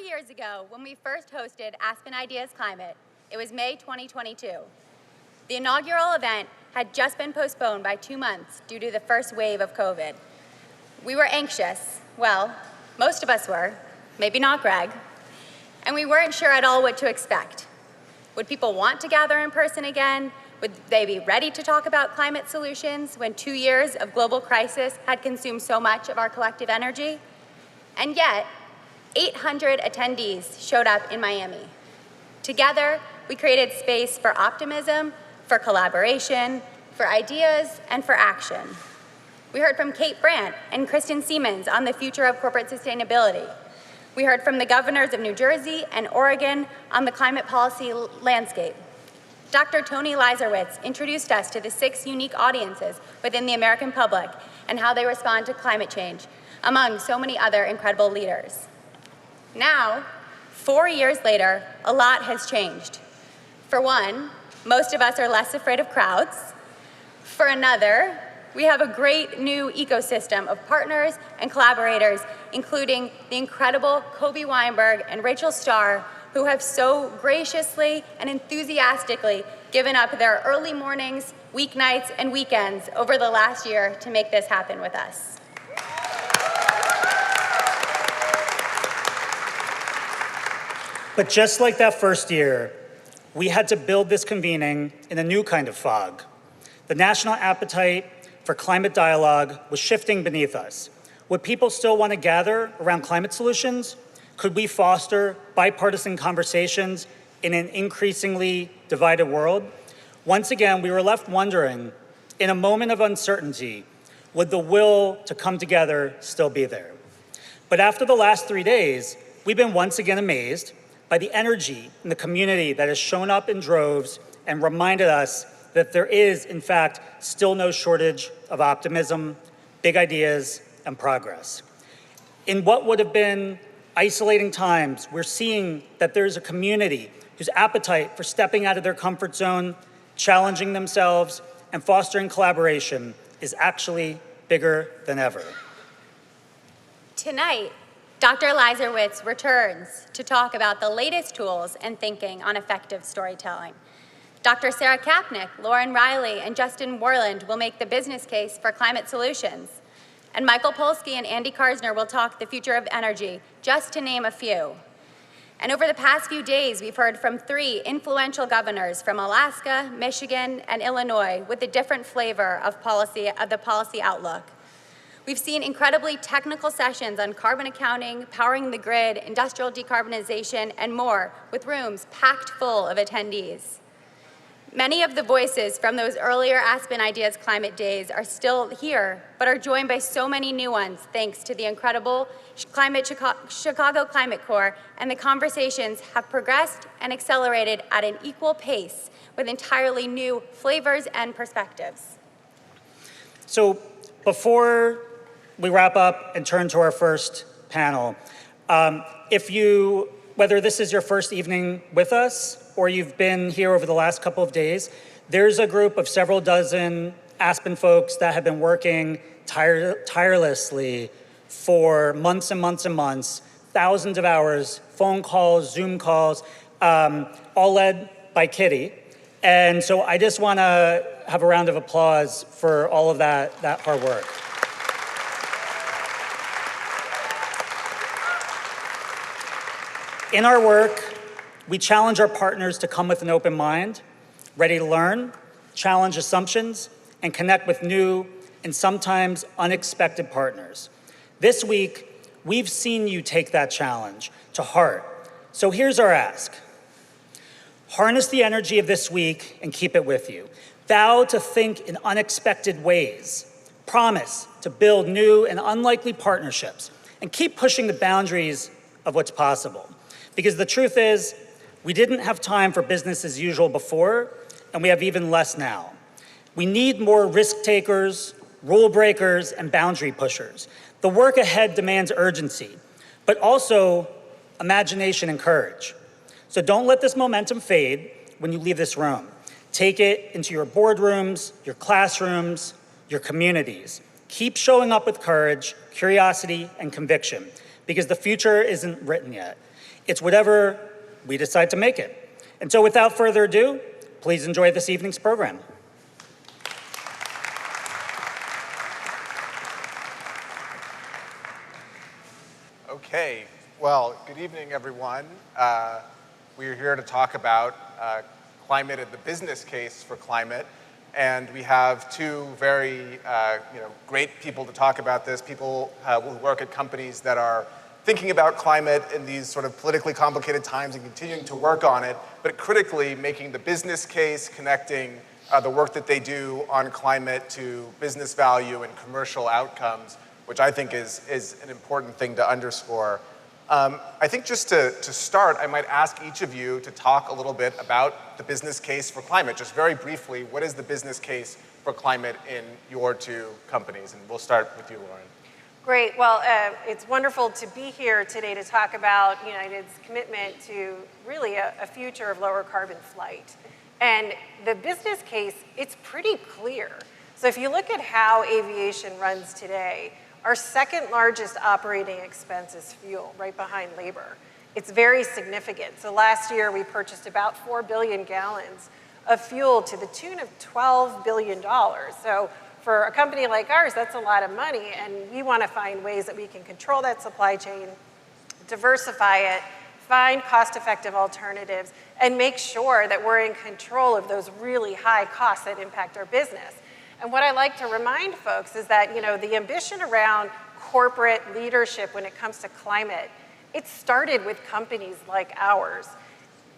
years ago, when we first hosted Aspen Ideas Climate, it was May 2022. The inaugural event had just been postponed by 2 months due to the first wave of COVID. We were anxious. Well, most of us were, maybe not Greg, and we weren't sure at all what to expect. Would people want to gather in person again? Would they be ready to talk about climate solutions when 2 years of global crisis had consumed so much of our collective energy? And yet, 800 attendees showed up in Miami. Together, we created space for optimism, for collaboration, for ideas, and for action. We heard from Kate Brandt and Kristen Siemens on the future of corporate sustainability. We heard from the governors of New Jersey and Oregon on the climate policy landscape. Dr. Tony Leiserowitz introduced us to the 6 unique audiences within the American public and how they respond to climate change, among so many other incredible leaders. Now, 4 years later, a lot has changed. For one, most of us are less afraid of crowds. For another, we have a great new ecosystem of partners and collaborators, including the incredible Kobe Weinberg and Rachel Starr, who have so graciously and enthusiastically given up their early mornings, weeknights, and weekends over the last year to make this happen with us. But just like that first year, we had to build this convening in a new kind of fog. The national appetite for climate dialogue was shifting beneath us. Would people still want to gather around climate solutions? Could we foster bipartisan conversations in an increasingly divided world? Once again, we were left wondering, in a moment of uncertainty, would the will to come together still be there? But after the last 3 days, we've been once again amazed by the energy in the community that has shown up in droves and reminded us that there is, in fact, still no shortage of optimism, big ideas, and progress. In what would have been isolating times, we're seeing that there's a community whose appetite for stepping out of their comfort zone, challenging themselves, and fostering collaboration is actually bigger than ever. Tonight, Dr. Leiserowitz returns to talk about the latest tools and thinking on effective storytelling. Dr. Sarah Kapnick, Lauren Riley, and Justin Worland will make the business case for climate solutions. And Michael Polsky and Andy Karsner will talk the future of energy, just to name a few. And over the past few days, we've heard from 3 influential governors from Alaska, Michigan, and Illinois with a different flavor of the policy outlook. We've seen incredibly technical sessions on carbon accounting, powering the grid, industrial decarbonization, and more, with rooms packed full of attendees. Many of the voices from those earlier Aspen Ideas Climate Days are still here, but are joined by so many new ones thanks to the incredible Chicago Climate Corps, and the conversations have progressed and accelerated at an equal pace with entirely new flavors and perspectives. So before we wrap up and turn to our first panel, whether this is your first evening with us or you've been here over the last couple of days, there's a group of several dozen Aspen folks that have been working tirelessly for months and months and months, thousands of hours, phone calls, Zoom calls, all led by Kitty. And so I just want to have a round of applause for all of that hard work. In our work, we challenge our partners to come with an open mind, ready to learn, challenge assumptions, and connect with new and sometimes unexpected partners. This week, we've seen you take that challenge to heart. So here's our ask. Harness the energy of this week and keep it with you. Vow to think in unexpected ways. Promise to build new and unlikely partnerships, and keep pushing the boundaries of what's possible. Because the truth is, we didn't have time for business as usual before, and we have even less now. We need more risk takers, rule breakers, and boundary pushers. The work ahead demands urgency, but also imagination and courage. So don't let this momentum fade when you leave this room. Take it into your boardrooms, your classrooms, your communities. Keep showing up with courage, curiosity, and conviction. because the future isn't written yet. It's whatever we decide to make it. And so without further ado, please enjoy this evening's program. Okay, well, good evening, everyone. We're here to talk about climate and the business case for climate. And we have two very great people to talk about this, people who work at companies that are thinking about climate in these sort of politically complicated times and continuing to work on it, but critically making the business case, connecting the work that they do on climate to business value and commercial outcomes, which I think is an important thing to underscore. I think just to start, I might ask each of you to talk a little bit about the business case for climate. Just very briefly, what is the business case for climate in your two companies? And we'll start with you, Lauren. Great. Well, it's wonderful to be here today to talk about United's commitment to really a future of lower carbon flight. And the business case, it's pretty clear. So if you look at how aviation runs today, our second largest operating expense is fuel, right behind labor. It's very significant. So last year we purchased about 4 billion gallons of fuel to the tune of $12 billion. So for a company like ours, that's a lot of money, and we want to find ways that we can control that supply chain, diversify it, find cost-effective alternatives, and make sure that we're in control of those really high costs that impact our business. And what I like to remind folks is that, the ambition around corporate leadership when it comes to climate, it started with companies like ours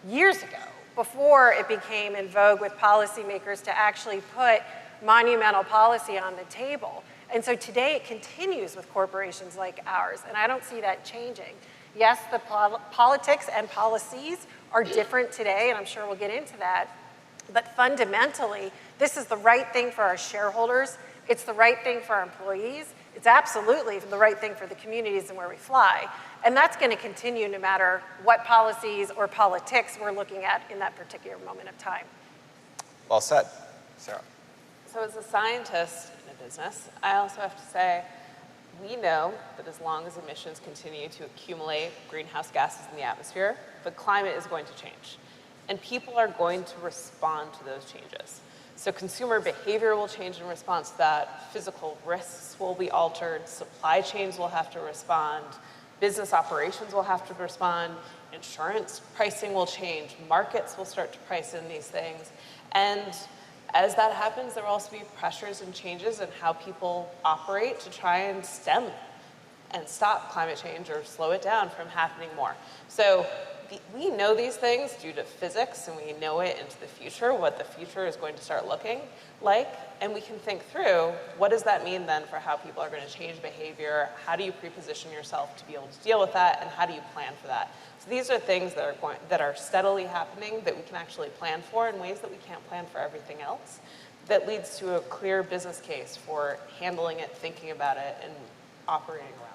years ago, before it became in vogue with policymakers to actually put monumental policy on the table. And so today it continues with corporations like ours, and I don't see that changing. Yes, the politics and policies are different today, and I'm sure we'll get into that. But fundamentally, this is the right thing for our shareholders. It's the right thing for our employees. It's absolutely the right thing for the communities and where we fly. And that's going to continue no matter what policies or politics we're looking at in that particular moment of time. Well said. Sarah. So as a scientist in a business, I also have to say, we know that as long as emissions continue to accumulate greenhouse gases in the atmosphere, the climate is going to change. And people are going to respond to those changes. So consumer behavior will change in response to that, physical risks will be altered, supply chains will have to respond, business operations will have to respond, insurance pricing will change, markets will start to price in these things. And as that happens, there will also be pressures and changes in how people operate to try and stem and stop climate change or slow it down from happening more. So we know these things due to physics, and we know it into the future, what the future is going to start looking like, and we can think through what does that mean then for how people are going to change behavior, how do you pre-position yourself to be able to deal with that, and how do you plan for that? So these are things that are steadily happening that we can actually plan for in ways that we can't plan for everything else. That leads to a clear business case for handling it, thinking about it, and operating around it.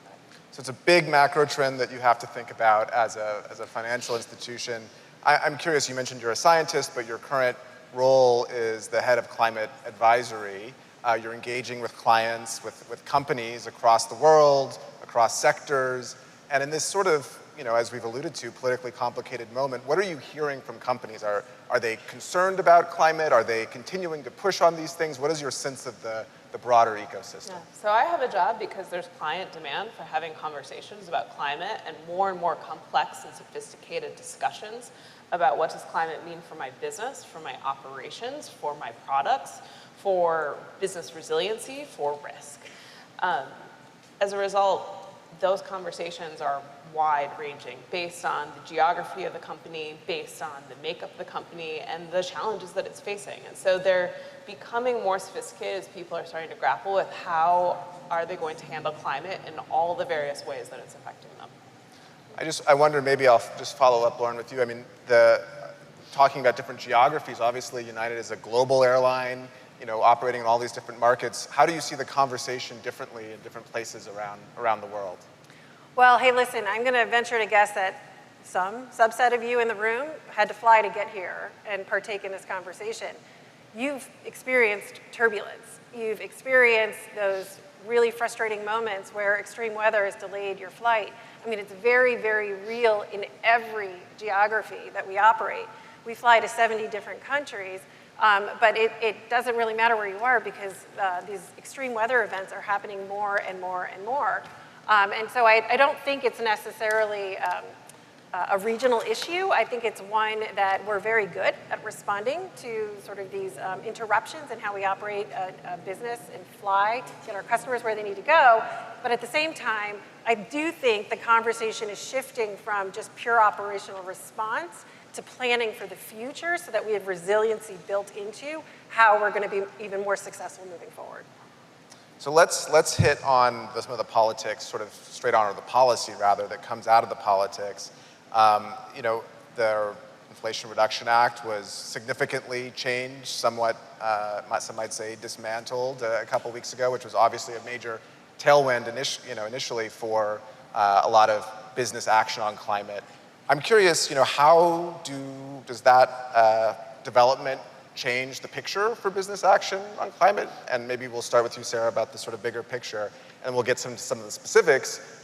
So it's a big macro trend that you have to think about as a financial institution. I'm curious, you mentioned you're a scientist, but your current role is the head of climate advisory. You're engaging with clients, with companies across the world, across sectors, and in this sort of, as we've alluded to, politically complicated moment, what are you hearing from companies? Are they concerned about climate? Are they continuing to push on these things? What is your sense of the broader ecosystem? Yeah. So I have a job because there's client demand for having conversations about climate and more complex and sophisticated discussions about what does climate mean for my business, for my operations, for my products, for business resiliency, for risk. As a result, those conversations are wide-ranging based on the geography of the company, based on the makeup of the company, and the challenges that it's facing. And so they're becoming more sophisticated as people are starting to grapple with how are they going to handle climate in all the various ways that it's affecting them. I wonder, maybe I'll just follow up, Lauren, with you. I mean, talking about different geographies, obviously United is a global airline, operating in all these different markets. How do you see the conversation differently in different places around the world? Well, hey, listen, I'm going to venture to guess that some subset of you in the room had to fly to get here and partake in this conversation. You've experienced turbulence. You've experienced those really frustrating moments where extreme weather has delayed your flight. I mean, it's very, very real in every geography that we operate. We fly to 70 different countries, but it doesn't really matter where you are because these extreme weather events are happening more and more and more. And so I don't think it's necessarily a regional issue. I think it's one that we're very good at responding to sort of these interruptions in how we operate a business and fly, get our customers where they need to go. But at the same time, I do think the conversation is shifting from just pure operational response to planning for the future so that we have resiliency built into how we're going to be even more successful moving forward. So let's hit on some of the politics, sort of straight on, or the policy rather, that comes out of the politics. You know, the Inflation Reduction Act was significantly changed, somewhat, some might say dismantled a couple weeks ago, which was obviously a major tailwind initially for a lot of business action on climate. I'm curious, you know, how does that development change the picture for business action on climate? And maybe we'll start with you, Sarah, about the sort of bigger picture, and we'll get some of the specifics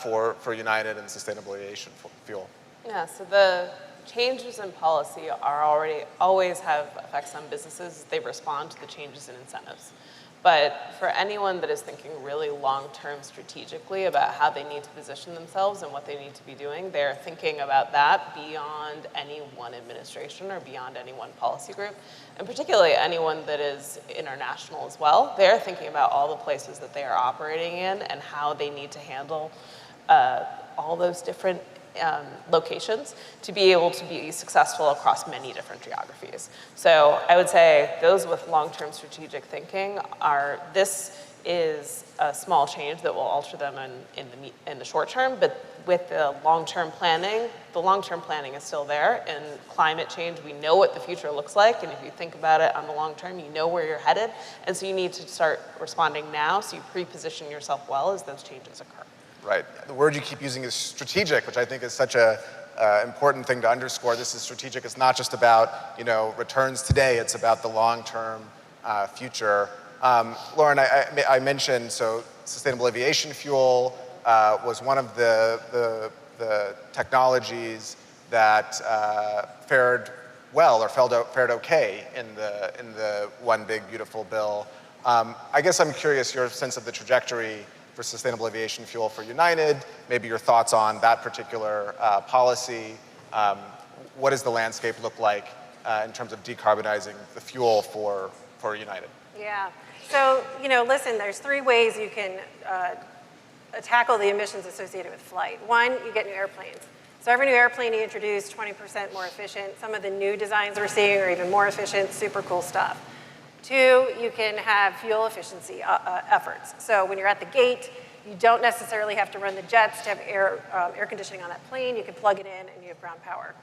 for United and sustainable aviation fuel. Yeah, so the changes in policy always have effects on businesses. They respond to the changes in incentives. But for anyone that is thinking really long-term strategically about how they need to position themselves and what they need to be doing, they're thinking about that beyond any one administration or beyond any one policy group, and particularly anyone that is international as well. They're thinking about all the places that they are operating in and how they need to handle all those different locations to be able to be successful across many different geographies. So I would say those with long-term strategic thinking this is a small change that will alter them in the short term, but with the long-term planning is still there. In climate change, we know what the future looks like, and if you think about it on the long term, you know where you're headed, and so you need to start responding now so you pre-position yourself well as those changes occur. Right. The word you keep using is strategic, which I think is such a important thing to underscore. This is strategic. It's not just about, you know, returns today. It's about the long-term future. Lauren, I mentioned, so sustainable aviation fuel was one of the technologies that fared well or fared okay in the One Big Beautiful Bill. I guess I'm curious your sense of the trajectory for sustainable aviation fuel for United, maybe your thoughts on that particular policy. What does the landscape look like in terms of decarbonizing the fuel for United? Yeah, so, you know, listen, there's 3 ways you can tackle the emissions associated with flight. 1, you get new airplanes. So every new airplane you introduce, 20% more efficient. Some of the new designs we're seeing are even more efficient, super cool stuff. 2, you can have fuel efficiency efforts. So when you're at the gate, you don't necessarily have to run the jets to have air conditioning on that plane. You can plug it in and you have ground power.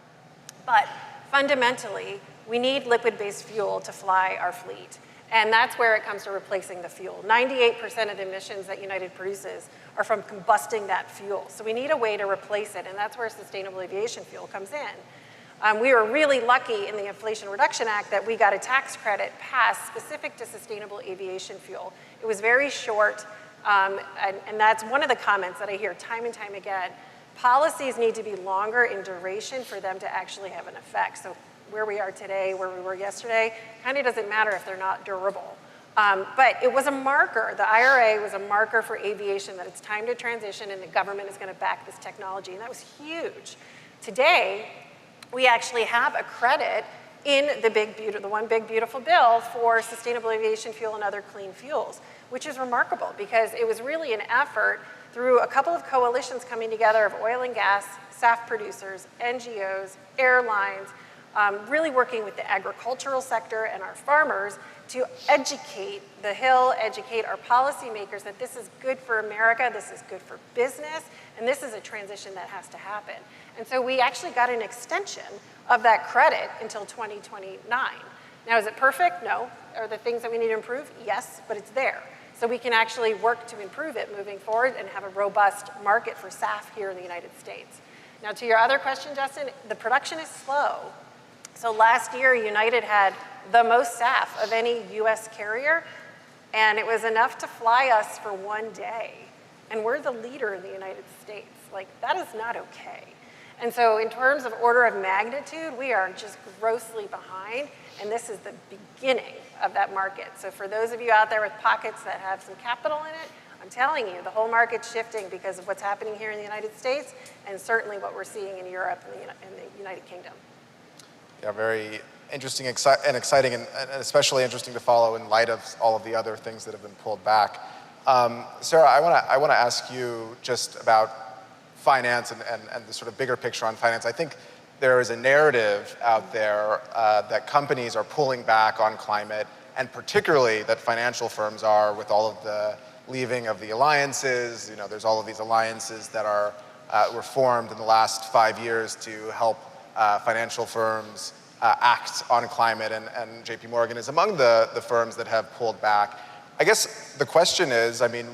But fundamentally, we need liquid-based fuel to fly our fleet. And that's where it comes to replacing the fuel. 98% of the emissions that United produces are from combusting that fuel. So we need a way to replace it, and that's where sustainable aviation fuel comes in. We were really lucky in the Inflation Reduction Act that we got a tax credit passed specific to sustainable aviation fuel. It was very short, and that's one of the comments that I hear time and time again. Policies need to be longer in duration for them to actually have an effect. So where we are today, where we were yesterday, kind of doesn't matter if they're not durable. But it was a marker. The IRA was a marker for aviation that it's time to transition and the government is going to back this technology, and that was huge. Today, we actually have a credit in the One Big Beautiful Bill for sustainable aviation fuel and other clean fuels, which is remarkable because it was really an effort through a couple of coalitions coming together of oil and gas, SAF producers, NGOs, airlines, really working with the agricultural sector and our farmers to educate the Hill, educate our policymakers that this is good for America, this is good for business, and this is a transition that has to happen. And so we actually got an extension of that credit until 2029. Now, is it perfect? No. Are there things that we need to improve? Yes, but it's there. So we can actually work to improve it moving forward and have a robust market for SAF here in the United States. Now, to your other question, Justin, the production is slow. So last year, United had the most SAF of any US carrier, and it was enough to fly us for 1 day. And we're the leader in the United States. Like, that is not okay. And so in terms of order of magnitude, we are just grossly behind, and this is the beginning of that market. So for those of you out there with pockets that have some capital in it, I'm telling you, the whole market's shifting because of what's happening here in the United States, and certainly what we're seeing in Europe and the United Kingdom. Yeah, very interesting and exciting, and especially interesting to follow in light of all of the other things that have been pulled back. Sarah, I want to ask you just about finance and the sort of bigger picture on finance. I think there is a narrative out there that companies are pulling back on climate, and particularly that financial firms are, with all of the leaving of the alliances. You know, there's all of these alliances that were formed in the last 5 years to help financial firms act on climate, and JP Morgan is among the firms that have pulled back. I guess the question is, I mean,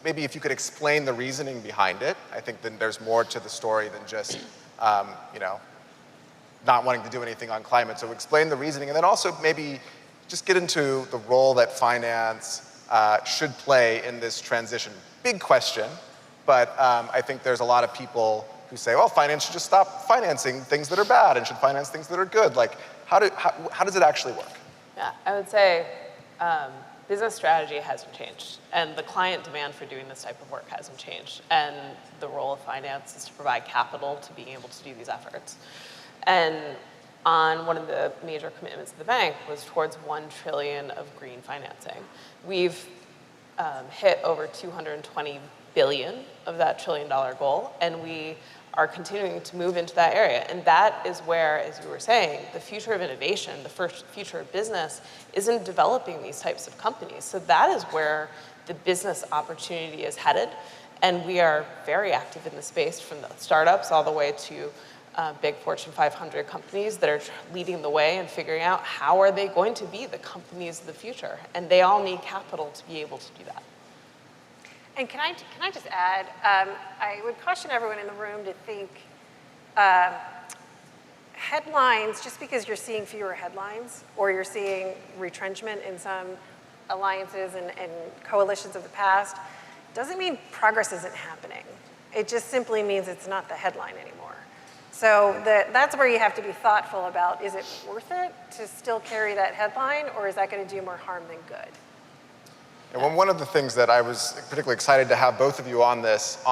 maybe if you could explain the reasoning behind it. I think then there's more to the story than just, not wanting to do anything on climate. So explain the reasoning, and then also maybe just get into the role that finance should play in this transition. Big question, but I think there's a lot of people who say, well, finance should just stop financing things that are bad and should finance things that are good. Like, how does it actually work? Yeah, I would say business strategy hasn't changed, and the client demand for doing this type of work hasn't changed, and the role of finance is to provide capital to being able to do these efforts. And on one of the major commitments of the bank was towards $1 trillion of green financing. We've hit over $220 billion of that $1 trillion goal, and we are continuing to move into that area. And that is where, as you were saying, the future of innovation, the future of business is in developing these types of companies. So that is where the business opportunity is headed. And we are very active in the space, from the startups all the way to big Fortune 500 companies that are leading the way and figuring out how are they going to be the companies of the future. And they all need capital to be able to do that. And can I just add, I would caution everyone in the room to think headlines, just because you're seeing fewer headlines or you're seeing retrenchment in some alliances and coalitions of the past, doesn't mean progress isn't happening. It just simply means it's not the headline anymore. So that's where you have to be thoughtful about, is it worth it to still carry that headline, or is that going to do more harm than good? And one of the things that I was particularly excited to have both of you on this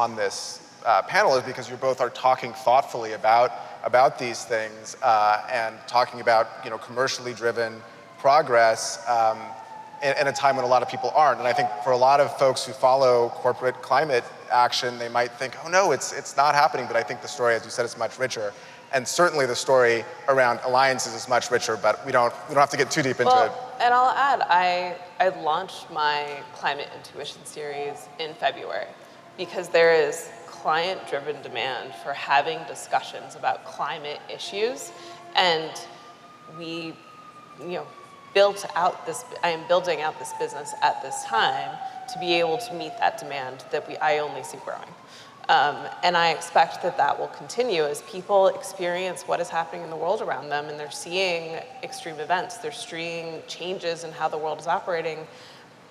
panel is because you both are talking thoughtfully about these things and talking about commercially driven progress in a time when a lot of people aren't. And I think for a lot of folks who follow corporate climate action, they might think, oh no, it's not happening. But I think the story, as you said, is much richer. And certainly the story around alliances is much richer, but we don't have to get too deep into it. And I'll add, I launched my Climate Intuition series in February because there is client-driven demand for having discussions about climate issues. And we, I am building out this business at this time to be able to meet that demand that I only see growing. And I expect that will continue as people experience what is happening in the world around them, and they're seeing extreme events. They're seeing changes in how the world is operating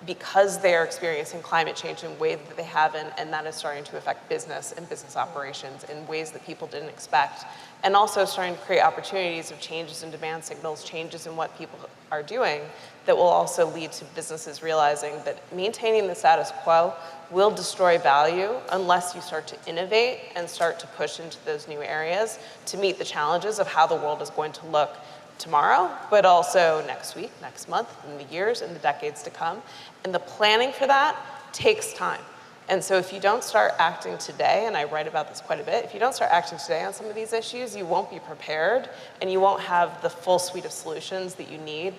because they are experiencing climate change in ways that they haven't, and that is starting to affect business and business operations in ways that people didn't expect, and also starting to create opportunities of changes in demand signals, changes in what people are doing that will also lead to businesses realizing that maintaining the status quo will destroy value unless you start to innovate and start to push into those new areas to meet the challenges of how the world is going to look tomorrow, but also next week, next month, in the years and the decades to come. And the planning for that takes time. And so if you don't start acting today, and I write about this quite a bit, if you don't start acting today on some of these issues, you won't be prepared and you won't have the full suite of solutions that you need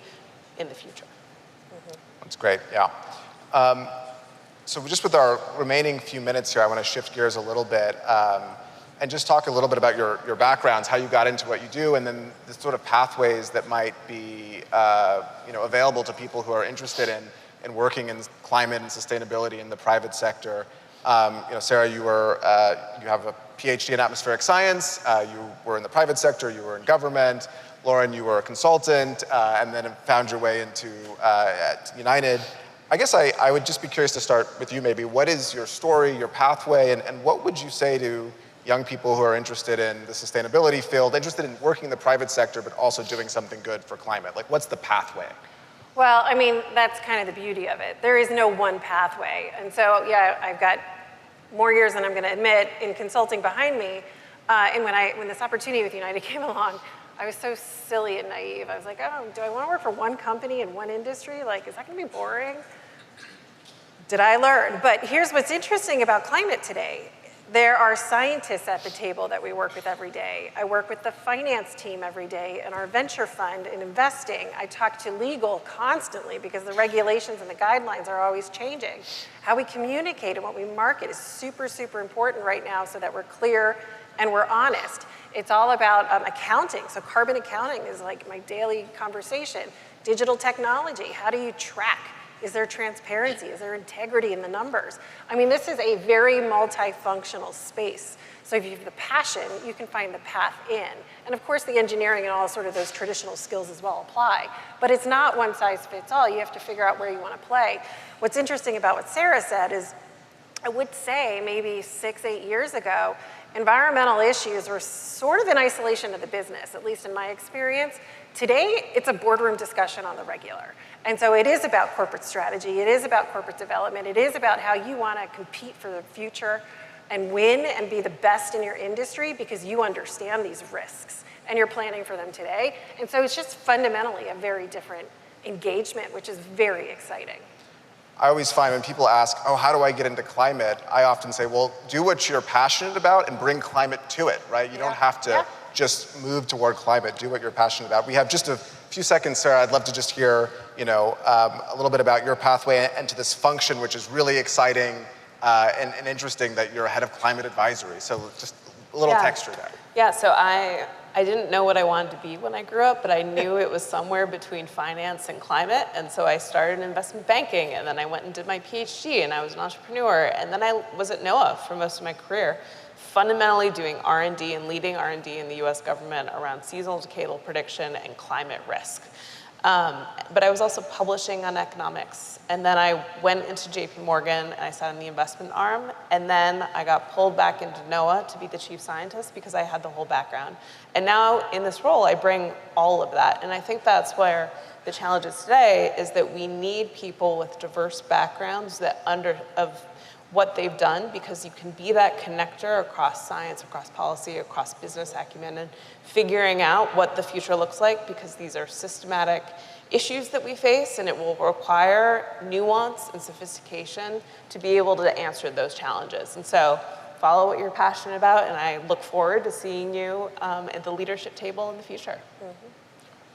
in the future. That's great, yeah. So just with our remaining few minutes here, I want to shift gears a little bit and just talk a little bit about your backgrounds, how you got into what you do, and then the sort of pathways that might be available to people who are interested in working in climate and sustainability in the private sector. Sarah, you have a PhD in atmospheric science. You were in the private sector. You were in government. Lauren, you were a consultant, and then found your way into United. I guess I would just be curious to start with you maybe. What is your story, your pathway, and what would you say to young people who are interested in the sustainability field, interested in working in the private sector, but also doing something good for climate? Like, what's the pathway? Well, I mean, that's kind of the beauty of it. There is no one pathway. And so, yeah, I've got more years than I'm going to admit in consulting behind me. And when this opportunity with United came along, I was so silly and naive. I was like, oh, do I want to work for one company in one industry? Like, is that going to be boring? Did I learn? But here's what's interesting about climate today. There are scientists at the table that we work with every day. I work with the finance team every day in our venture fund in investing. I talk to legal constantly because the regulations and the guidelines are always changing. How we communicate and what we market is super, super important right now so that we're clear and we're honest. It's all about accounting. So carbon accounting is like my daily conversation. Digital technology, how do you track? Is there transparency? Is there integrity in the numbers? I mean, this is a very multifunctional space. So if you have the passion, you can find the path in. And of course, the engineering and all sort of those traditional skills as well apply. But it's not one size fits all. You have to figure out where you want to play. What's interesting about what Sarah said is, I would say maybe 6, 8 years ago, environmental issues were sort of in isolation of the business, at least in my experience. Today, it's a boardroom discussion on the regular. And so it is about corporate strategy, it is about corporate development, it is about how you want to compete for the future and win and be the best in your industry because you understand these risks and you're planning for them today. And so it's just fundamentally a very different engagement, which is very exciting. I always find when people ask, oh, how do I get into climate? I often say, well, do what you're passionate about and bring climate to it, right? You don't have to just move toward climate, do what you're passionate about. We have just a few seconds, Sarah. I'd love to just hear, a little bit about your pathway and to this function, which is really exciting and interesting that you're head of climate advisory. So just a little texture there. Yeah, so I didn't know what I wanted to be when I grew up, but I knew it was somewhere between finance and climate. And so I started investment banking, and then I went and did my PhD, and I was an entrepreneur. And then I was at NOAA for most of my career, fundamentally doing R&D and leading R&D in the US government around seasonal decadal prediction and climate risk. But I was also publishing on economics. And then I went into JP Morgan and I sat in the investment arm. And then I got pulled back into NOAA to be the chief scientist because I had the whole background. And now in this role, I bring all of that. And I think that's where the challenge is today, is that we need people with diverse backgrounds that of what they've done, because you can be that connector across science, across policy, across business acumen, and figuring out what the future looks like, because these are systematic issues that we face, and it will require nuance and sophistication to be able to answer those challenges. And so follow what you're passionate about, and I look forward to seeing you at the leadership table in the future. Well,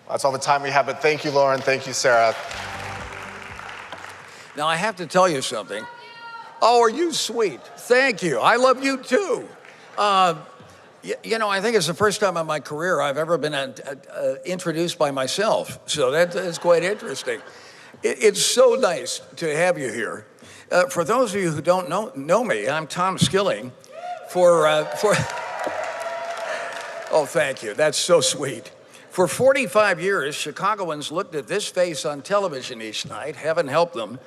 that's all the time we have, but thank you, Lauren. Thank you, Sarah. Now, I have to tell you something. Oh, are you sweet? Thank you. I love you too. I think it's the first time in my career I've ever been introduced by myself. So that's quite interesting. It's so nice to have you here. For those of you who don't know me, I'm Tom Skilling. Oh, thank you. That's so sweet. For 45 years, Chicagoans looked at this face on television each night, heaven help them,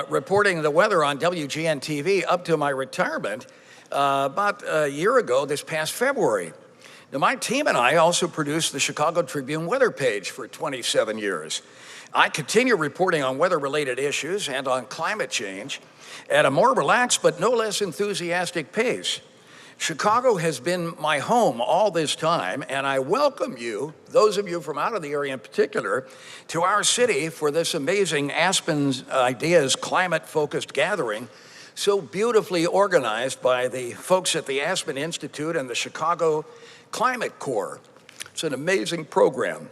reporting the weather on WGN-TV up to my retirement about a year ago, this past February. Now, my team and I also produced the Chicago Tribune weather page for 27 years. I continue reporting on weather-related issues and on climate change at a more relaxed but no less enthusiastic pace. Chicago has been my home all this time, and I welcome you, those of you from out of the area in particular, to our city for this amazing Aspen Ideas climate-focused gathering, so beautifully organized by the folks at the Aspen Institute and the Chicago Climate Corps. It's an amazing program.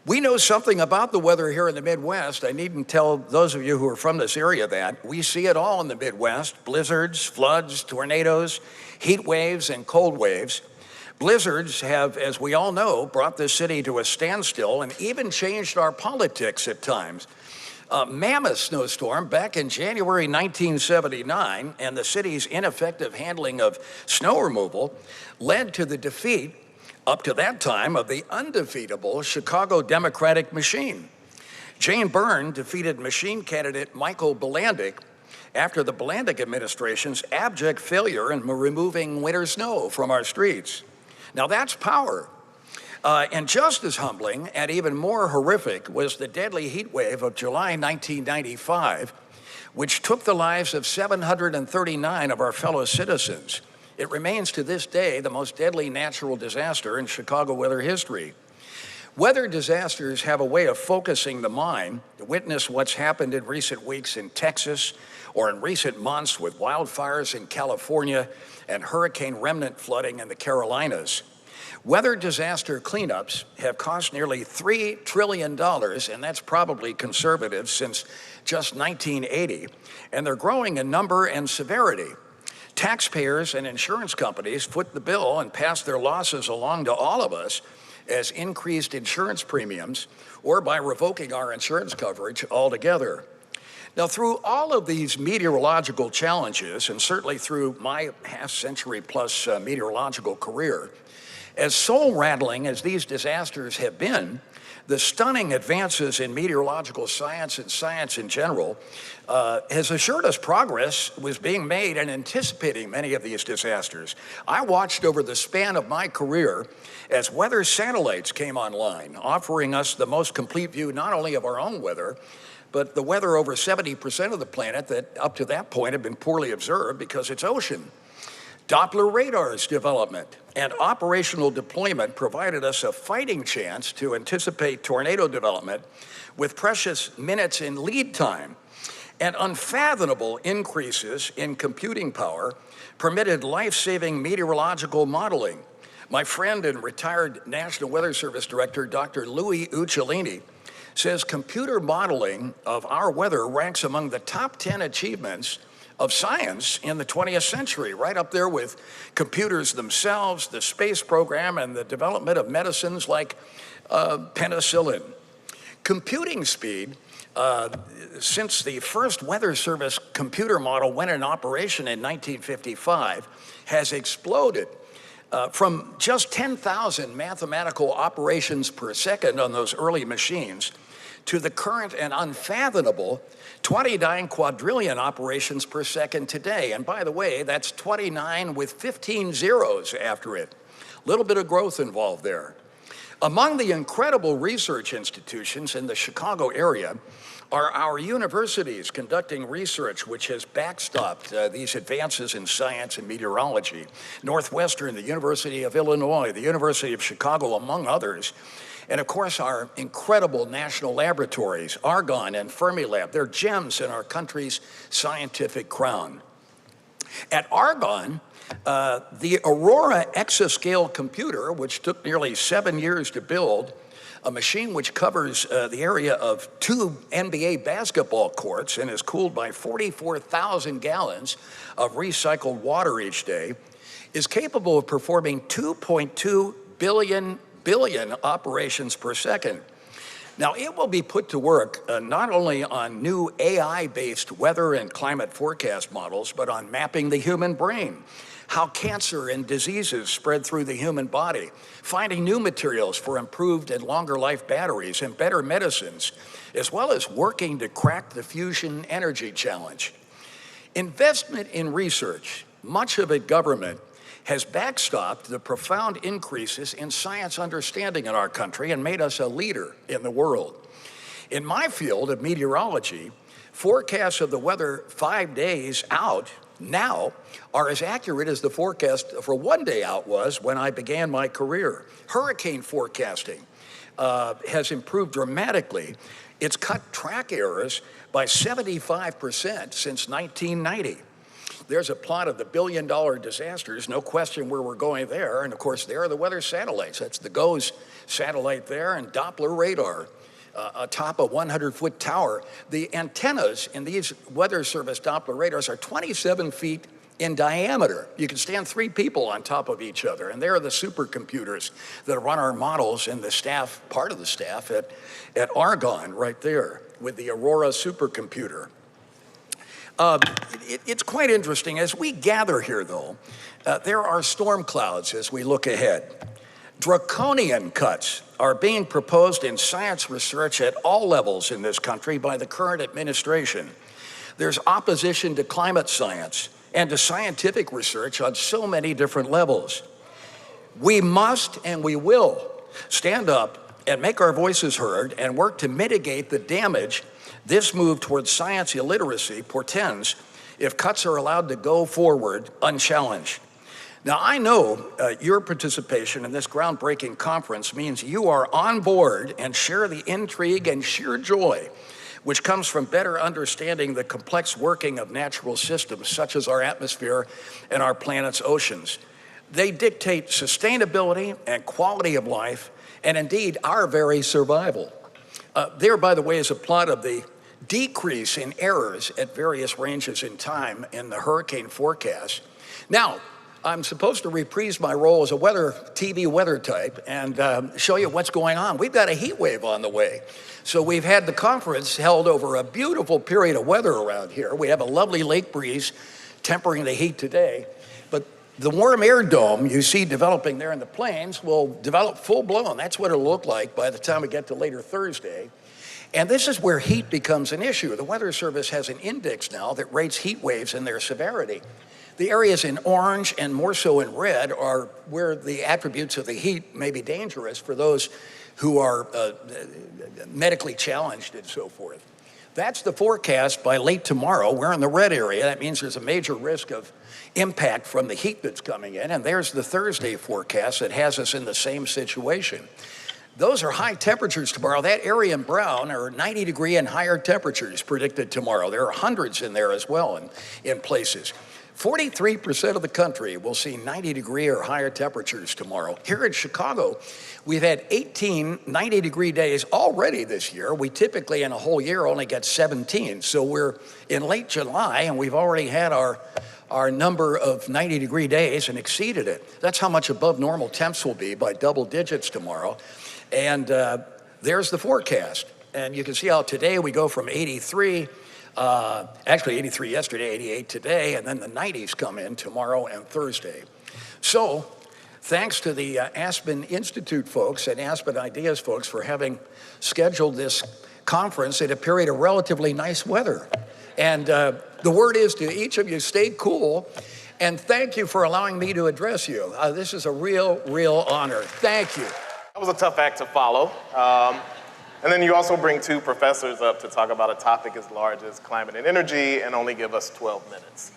We know something about the weather here in the Midwest. I needn't tell those of you who are from this area that. We see it all in the Midwest: blizzards, floods, tornadoes, heat waves, and cold waves. Blizzards have, as we all know, brought this city to a standstill and even changed our politics at times. A mammoth snowstorm back in January 1979 and the city's ineffective handling of snow removal led to the defeat, up to that time, of the undefeatable Chicago Democratic machine. Jane Byrne defeated machine candidate Michael Bilandic after the Bilandic administration's abject failure in removing winter snow from our streets. Now that's power. And just as humbling and even more horrific was the deadly heat wave of July 1995, which took the lives of 739 of our fellow citizens. It remains to this day the most deadly natural disaster in Chicago weather history. Weather disasters have a way of focusing the mind to witness what's happened in recent weeks in Texas or in recent months with wildfires in California and hurricane remnant flooding in the Carolinas. Weather disaster cleanups have cost nearly $3 trillion, and that's probably conservative since just 1980, and they're growing in number and severity. Taxpayers and insurance companies foot the bill and pass their losses along to all of us as increased insurance premiums or by revoking our insurance coverage altogether. Now, through all of these meteorological challenges, and certainly through my half-century plus meteorological career, as soul-rattling as these disasters have been, the stunning advances in meteorological science and science in general has assured us progress was being made in anticipating many of these disasters. I watched over the span of my career as weather satellites came online, offering us the most complete view not only of our own weather, but the weather over 70% of the planet that up to that point had been poorly observed because it's ocean. Doppler radar's development and operational deployment provided us a fighting chance to anticipate tornado development with precious minutes in lead time. And unfathomable increases in computing power permitted life-saving meteorological modeling. My friend and retired National Weather Service Director, Dr. Louis Uccellini, says computer modeling of our weather ranks among the top 10 achievements of science in the 20th century, right up there with computers themselves, the space program, and the development of medicines like penicillin. Computing speed, since the first Weather Service computer model went in operation in 1955, has exploded. From just 10,000 mathematical operations per second on those early machines to the current and unfathomable 29 quadrillion operations per second today. And by the way, that's 29 with 15 zeros after it. A little bit of growth involved there. Among the incredible research institutions in the Chicago area are our universities conducting research which has backstopped these advances in science and meteorology. Northwestern, the University of Illinois, the University of Chicago, among others. And of course, our incredible national laboratories, Argonne and Fermilab, they're gems in our country's scientific crown. At Argonne, the Aurora exascale computer, which took nearly 7 years to build, a machine which covers the area of 2 NBA basketball courts and is cooled by 44,000 gallons of recycled water each day, is capable of performing 2.2 billion operations per second. Now, it will be put to work not only on new AI-based weather and climate forecast models, but on mapping the human brain, how cancer and diseases spread through the human body, finding new materials for improved and longer life batteries and better medicines, as well as working to crack the fusion energy challenge. Investment in research, much of it government, has backstopped the profound increases in science understanding in our country and made us a leader in the world. In my field of meteorology, forecasts of the weather 5 days out now are as accurate as the forecast for 1 day out was when I began my career. Hurricane forecasting has improved dramatically. It's cut track errors by 75% since 1990. There's a plot of the billion-dollar disasters, no question where we're going there. And of course, there are the weather satellites. That's the GOES satellite there and Doppler radar atop a 100-foot tower. The antennas in these Weather Service Doppler radars are 27 feet in diameter. You can stand 3 people on top of each other. And they're the supercomputers that run our models and the staff, part of the staff at Argonne right there with the Aurora supercomputer. It's quite interesting. As we gather here, though, there are storm clouds as we look ahead. Draconian cuts are being proposed in science research at all levels in this country by the current administration. There's opposition to climate science and to scientific research on so many different levels. We must and we will stand up and make our voices heard and work to mitigate the damage this move towards science illiteracy portends if cuts are allowed to go forward unchallenged. Now, I know your participation in this groundbreaking conference means you are on board and share the intrigue and sheer joy which comes from better understanding the complex working of natural systems such as our atmosphere and our planet's oceans. They dictate sustainability and quality of life, and indeed our very survival. There, by the way, is a plot of the decrease in errors at various ranges in time in the hurricane forecast. Now, I'm supposed to reprise my role as a TV weather type and show you what's going on. We've got a heat wave on the way. So we've had the conference held over a beautiful period of weather around here. We have a lovely lake breeze tempering the heat today. But the warm air dome you see developing there in the plains will develop full blown. That's what it'll look like by the time we get to later Thursday. And this is where heat becomes an issue. The Weather Service has an index now that rates heat waves and their severity. The areas in orange and more so in red are where the attributes of the heat may be dangerous for those who are medically challenged and so forth. That's the forecast by late tomorrow. We're in the red area. That means there's a major risk of impact from the heat that's coming in. And there's the Thursday forecast that has us in the same situation. Those are high temperatures tomorrow. That area in brown are 90-degree and higher temperatures predicted tomorrow. There are hundreds in there as well in places. 43% of the country will see 90-degree or higher temperatures tomorrow. Here in Chicago, we've had 18 90-degree days already this year. We typically in a whole year only get 17. So we're in late July and we've already had our number of 90-degree days and exceeded it. That's how much above normal temps will be by double digits tomorrow. And there's the forecast. And you can see how today we go from 83, actually 83 yesterday, 88 today, and then the 90s come in tomorrow and Thursday. So thanks to the Aspen Institute folks and Aspen Ideas folks for having scheduled this conference at a period of relatively nice weather. And the word is to each of you, stay cool. And thank you for allowing me to address you. This is a real honor. Thank you. That was a tough act to follow. And then you also bring two professors up to talk about a topic as large as climate and energy and only give us 12 minutes.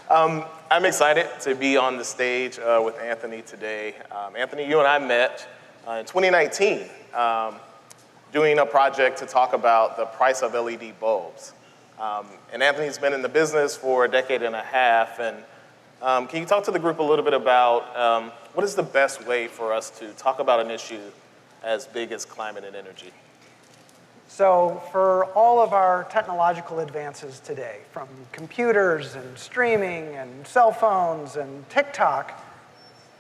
I'm excited to be on the stage with Anthony today. Anthony, you and I met in 2019 doing a project to talk about the price of LED bulbs. And Anthony's been in the business for a decade and a half. And can you talk to the group a little bit about what is the best way for us to talk about an issue as big as climate and energy? So for all of our technological advances today, from computers and streaming and cell phones and TikTok,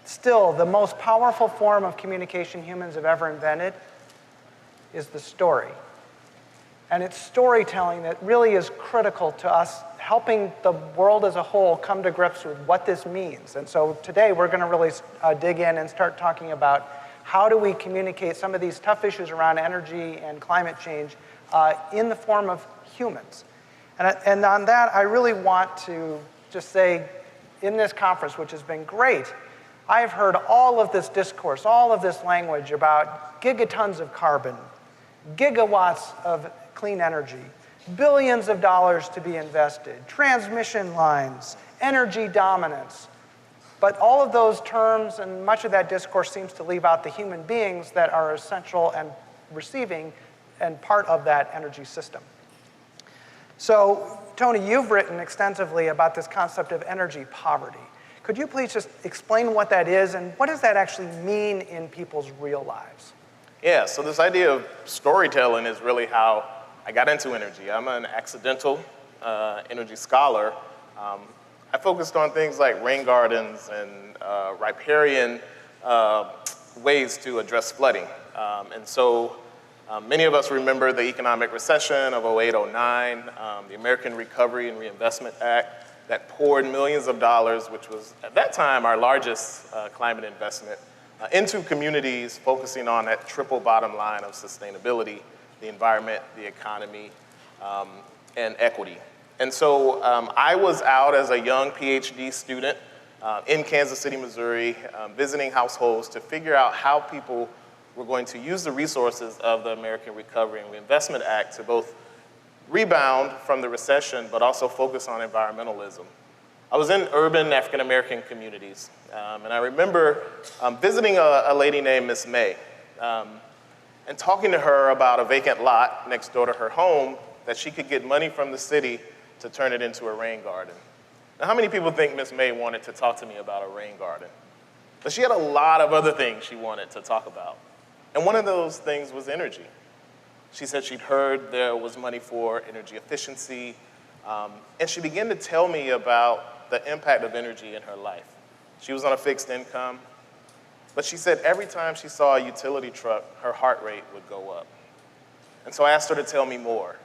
still the most powerful form of communication humans have ever invented is the story. And it's storytelling that really is critical to us helping the world as a whole come to grips with what this means. And so today we're going to really dig in and start talking about how do we communicate some of these tough issues around energy and climate change in the form of humans. And on that, I really want to just say, in this conference, which has been great, I've heard all of this discourse, all of this language about gigatons of carbon, gigawatts of clean energy, billions of dollars to be invested, transmission lines, energy dominance. But all of those terms and much of that discourse seems to leave out the human beings that are essential and receiving and part of that energy system. So, Tony, you've written extensively about this concept of energy poverty. Could you please just explain what that is and what does that actually mean in people's real lives? Yeah, so this idea of storytelling is really how I got into energy. I'm an accidental energy scholar. I focused on things like rain gardens and riparian ways to address flooding. And so many of us remember the economic recession of 08-09, the American Recovery and Reinvestment Act that poured millions of dollars, which was at that time our largest climate investment, into communities focusing on that triple bottom line of sustainability, the environment, the economy, and equity. And so I was out as a young PhD student in Kansas City, Missouri, visiting households to figure out how people were going to use the resources of the American Recovery and Reinvestment Act to both rebound from the recession, but also focus on environmentalism. I was in urban African-American communities, and I remember visiting a lady named Miss May, and talking to her about a vacant lot next door to her home that she could get money from the city to turn it into a rain garden. Now, how many people think Miss May wanted to talk to me about a rain garden? But she had a lot of other things she wanted to talk about. And one of those things was energy. She said she'd heard there was money for energy efficiency, and she began to tell me about the impact of energy in her life. She was on a fixed income, but she said every time she saw a utility truck, her heart rate would go up. And so I asked her to tell me more.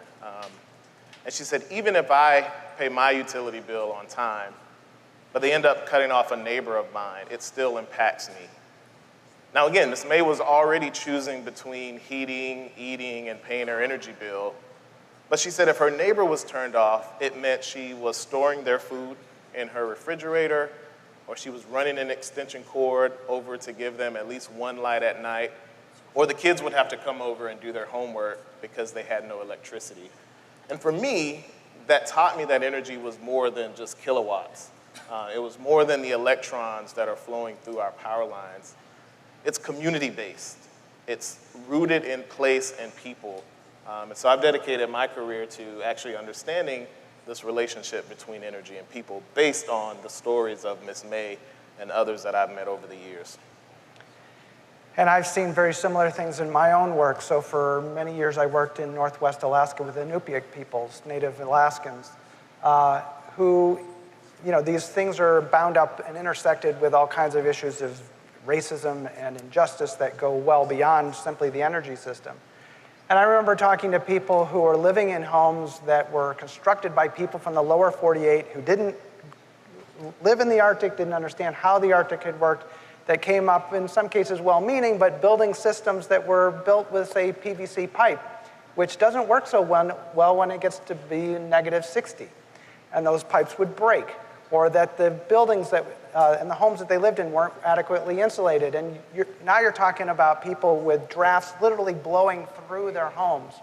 And she said, even if I pay my utility bill on time, but they end up cutting off a neighbor of mine, it still impacts me. Now again, Ms. May was already choosing between heating, eating, and paying her energy bill. But she said if her neighbor was turned off, it meant she was storing their food in her refrigerator, or she was running an extension cord over to give them at least one light at night, or the kids would have to come over and do their homework because they had no electricity. And for me, that taught me that energy was more than just kilowatts. It was more than the electrons that are flowing through our power lines. It's community-based. It's rooted in place and people. And so I've dedicated my career to actually understanding this relationship between energy and people based on the stories of Ms. May and others that I've met over the years. And I've seen very similar things in my own work. So for many years, I worked in Northwest Alaska with the Inupiaq peoples, Native Alaskans, who, these things are bound up and intersected with all kinds of issues of racism and injustice that go well beyond simply the energy system. And I remember talking to people who were living in homes that were constructed by people from the lower 48 who didn't live in the Arctic, didn't understand how the Arctic had worked, that came up in some cases well-meaning, but building systems that were built with, say, PVC pipe, which doesn't work so well when it gets to be -60. And those pipes would break, or that the buildings that, and the homes that they lived in weren't adequately insulated. And now you're talking about people with drafts literally blowing through their homes.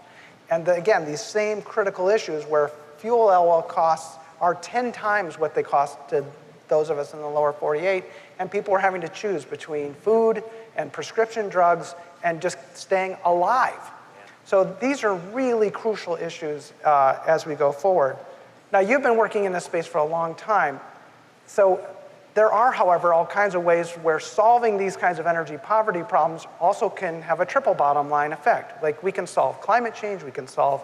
And again, these same critical issues where fuel oil costs are 10 times what they cost to those of us in the lower 48, and people were having to choose between food and prescription drugs and just staying alive. So these are really crucial issues as we go forward. Now, you've been working in this space for a long time. So there are, however, all kinds of ways where solving these kinds of energy poverty problems also can have a triple bottom line effect. Like we can solve climate change, we can solve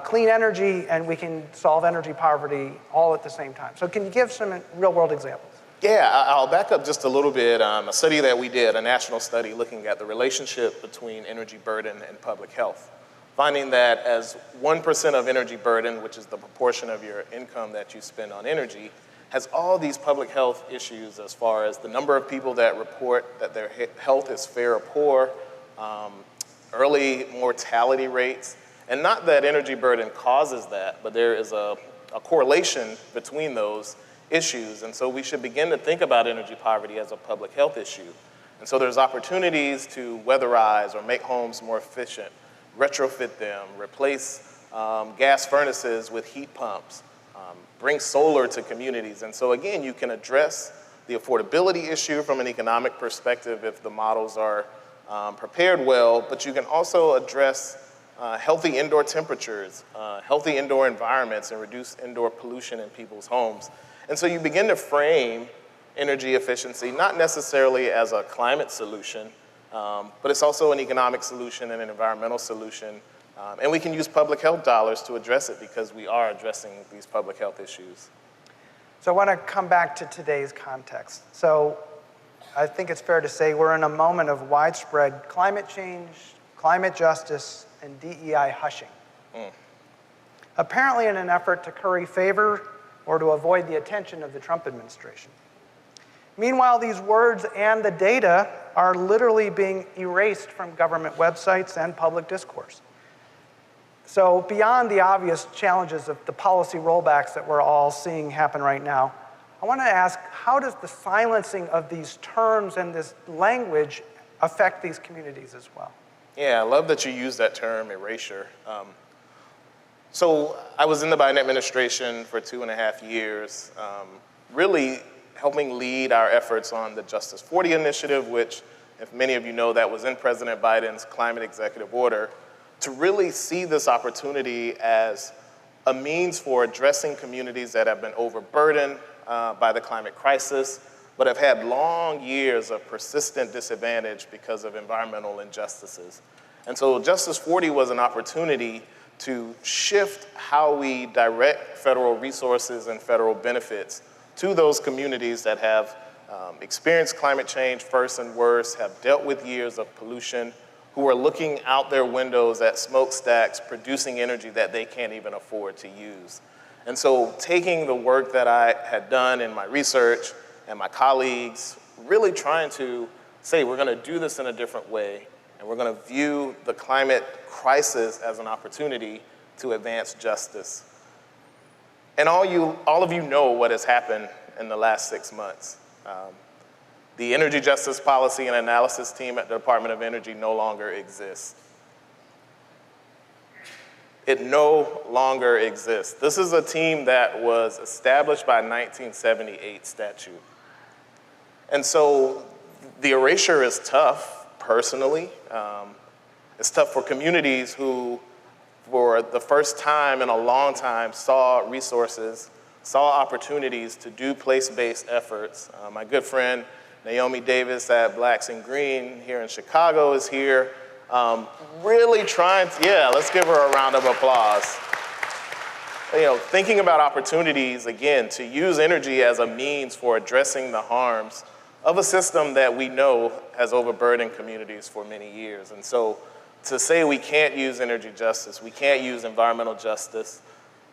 clean energy, and we can solve energy poverty all at the same time. So can you give some real world examples? Yeah, I'll back up just a little bit. A study that we did, a national study looking at the relationship between energy burden and public health, finding that as 1% of energy burden, which is the proportion of your income that you spend on energy, has all these public health issues as far as the number of people that report that their health is fair or poor, early mortality rates, and not that energy burden causes that, but there is a correlation between those issues. And so we should begin to think about energy poverty as a public health issue. And so there's opportunities to weatherize or make homes more efficient, retrofit them, replace gas furnaces with heat pumps, bring solar to communities. And so again, you can address the affordability issue from an economic perspective if the models are prepared well, but you can also address healthy indoor temperatures, healthy indoor environments, and reduce indoor pollution in people's homes. And so you begin to frame energy efficiency, not necessarily as a climate solution, but it's also an economic solution and an environmental solution. And we can use public health dollars to address it because we are addressing these public health issues. So I want to come back to today's context. So I think it's fair to say we're in a moment of widespread climate change, climate justice, and DEI hushing. Apparently in an effort to curry favor or to avoid the attention of the Trump administration. Meanwhile, these words and the data are literally being erased from government websites and public discourse. So beyond the obvious challenges of the policy rollbacks that we're all seeing happen right now, I want to ask, how does the silencing of these terms and this language affect these communities as well? Yeah, I love that you use that term, erasure. So I was in the Biden administration for 2.5 years, really helping lead our efforts on the Justice 40 initiative, which, if many of you know, that was in President Biden's climate executive order, to really see this opportunity as a means for addressing communities that have been overburdened by the climate crisis, but have had long years of persistent disadvantage because of environmental injustices. And so Justice 40 was an opportunity to shift how we direct federal resources and federal benefits to those communities that have experienced climate change first and worse, have dealt with years of pollution, who are looking out their windows at smokestacks producing energy that they can't even afford to use. And so taking the work that I had done in my research and my colleagues, really trying to say we're going to do this in a different way, and we're going to view the climate crisis as an opportunity to advance justice. And all of you know what has happened in the last 6 months. The Energy Justice Policy and Analysis team at the Department of Energy no longer exists. It no longer exists. This is a team that was established by 1978 statute. And so the erasure is tough, personally. It's tough for communities who, for the first time in a long time, saw resources, saw opportunities to do place-based efforts. My good friend, Naomi Davis at Blacks in Green here in Chicago is here, really trying to, yeah, let's give her a round of applause. You know, thinking about opportunities, again, to use energy as a means for addressing the harms of a system that we know has overburdened communities for many years. And so to say we can't use energy justice, we can't use environmental justice,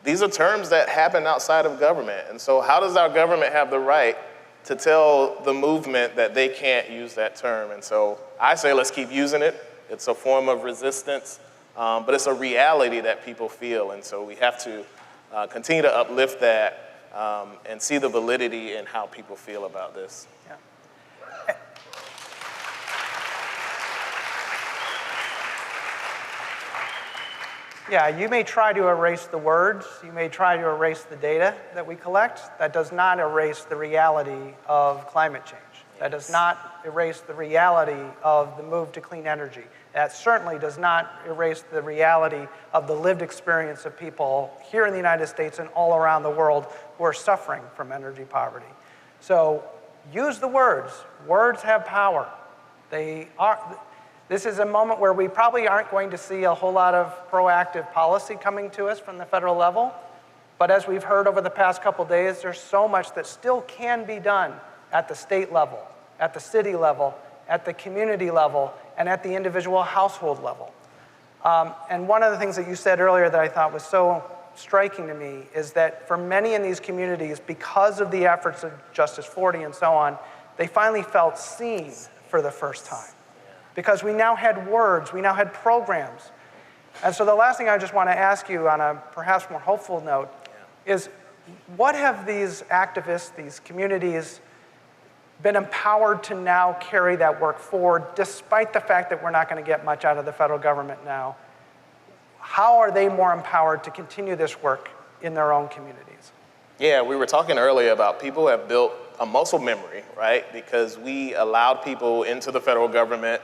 these are terms that happen outside of government. And so how does our government have the right to tell the movement that they can't use that term? And so I say let's keep using it. It's a form of resistance, but it's a reality that people feel. And so we have to continue to uplift that and see the validity in how people feel about this. Yeah. Yeah, you may try to erase the words, you may try to erase the data that we collect. That does not erase the reality of climate change. That does not erase the reality of the move to clean energy. That certainly does not erase the reality of the lived experience of people here in the United States and all around the world who are suffering from energy poverty. So use the words. Words have power. This is a moment where we probably aren't going to see a whole lot of proactive policy coming to us from the federal level. But as we've heard over the past couple days, there's so much that still can be done at the state level, at the city level, at the community level, and at the individual household level. And one of the things that you said earlier that I thought was so striking to me is that for many in these communities, because of the efforts of Justice 40 and so on, they finally felt seen for the first time. Because we now had words, we now had programs. And so the last thing I just want to ask you on a perhaps more hopeful note is, what have these activists, these communities, been empowered to now carry that work forward, despite the fact that we're not going to get much out of the federal government now? How are they more empowered to continue this work in their own communities? Yeah, we were talking earlier about people have built a muscle memory, right? Because we allowed people into the federal government,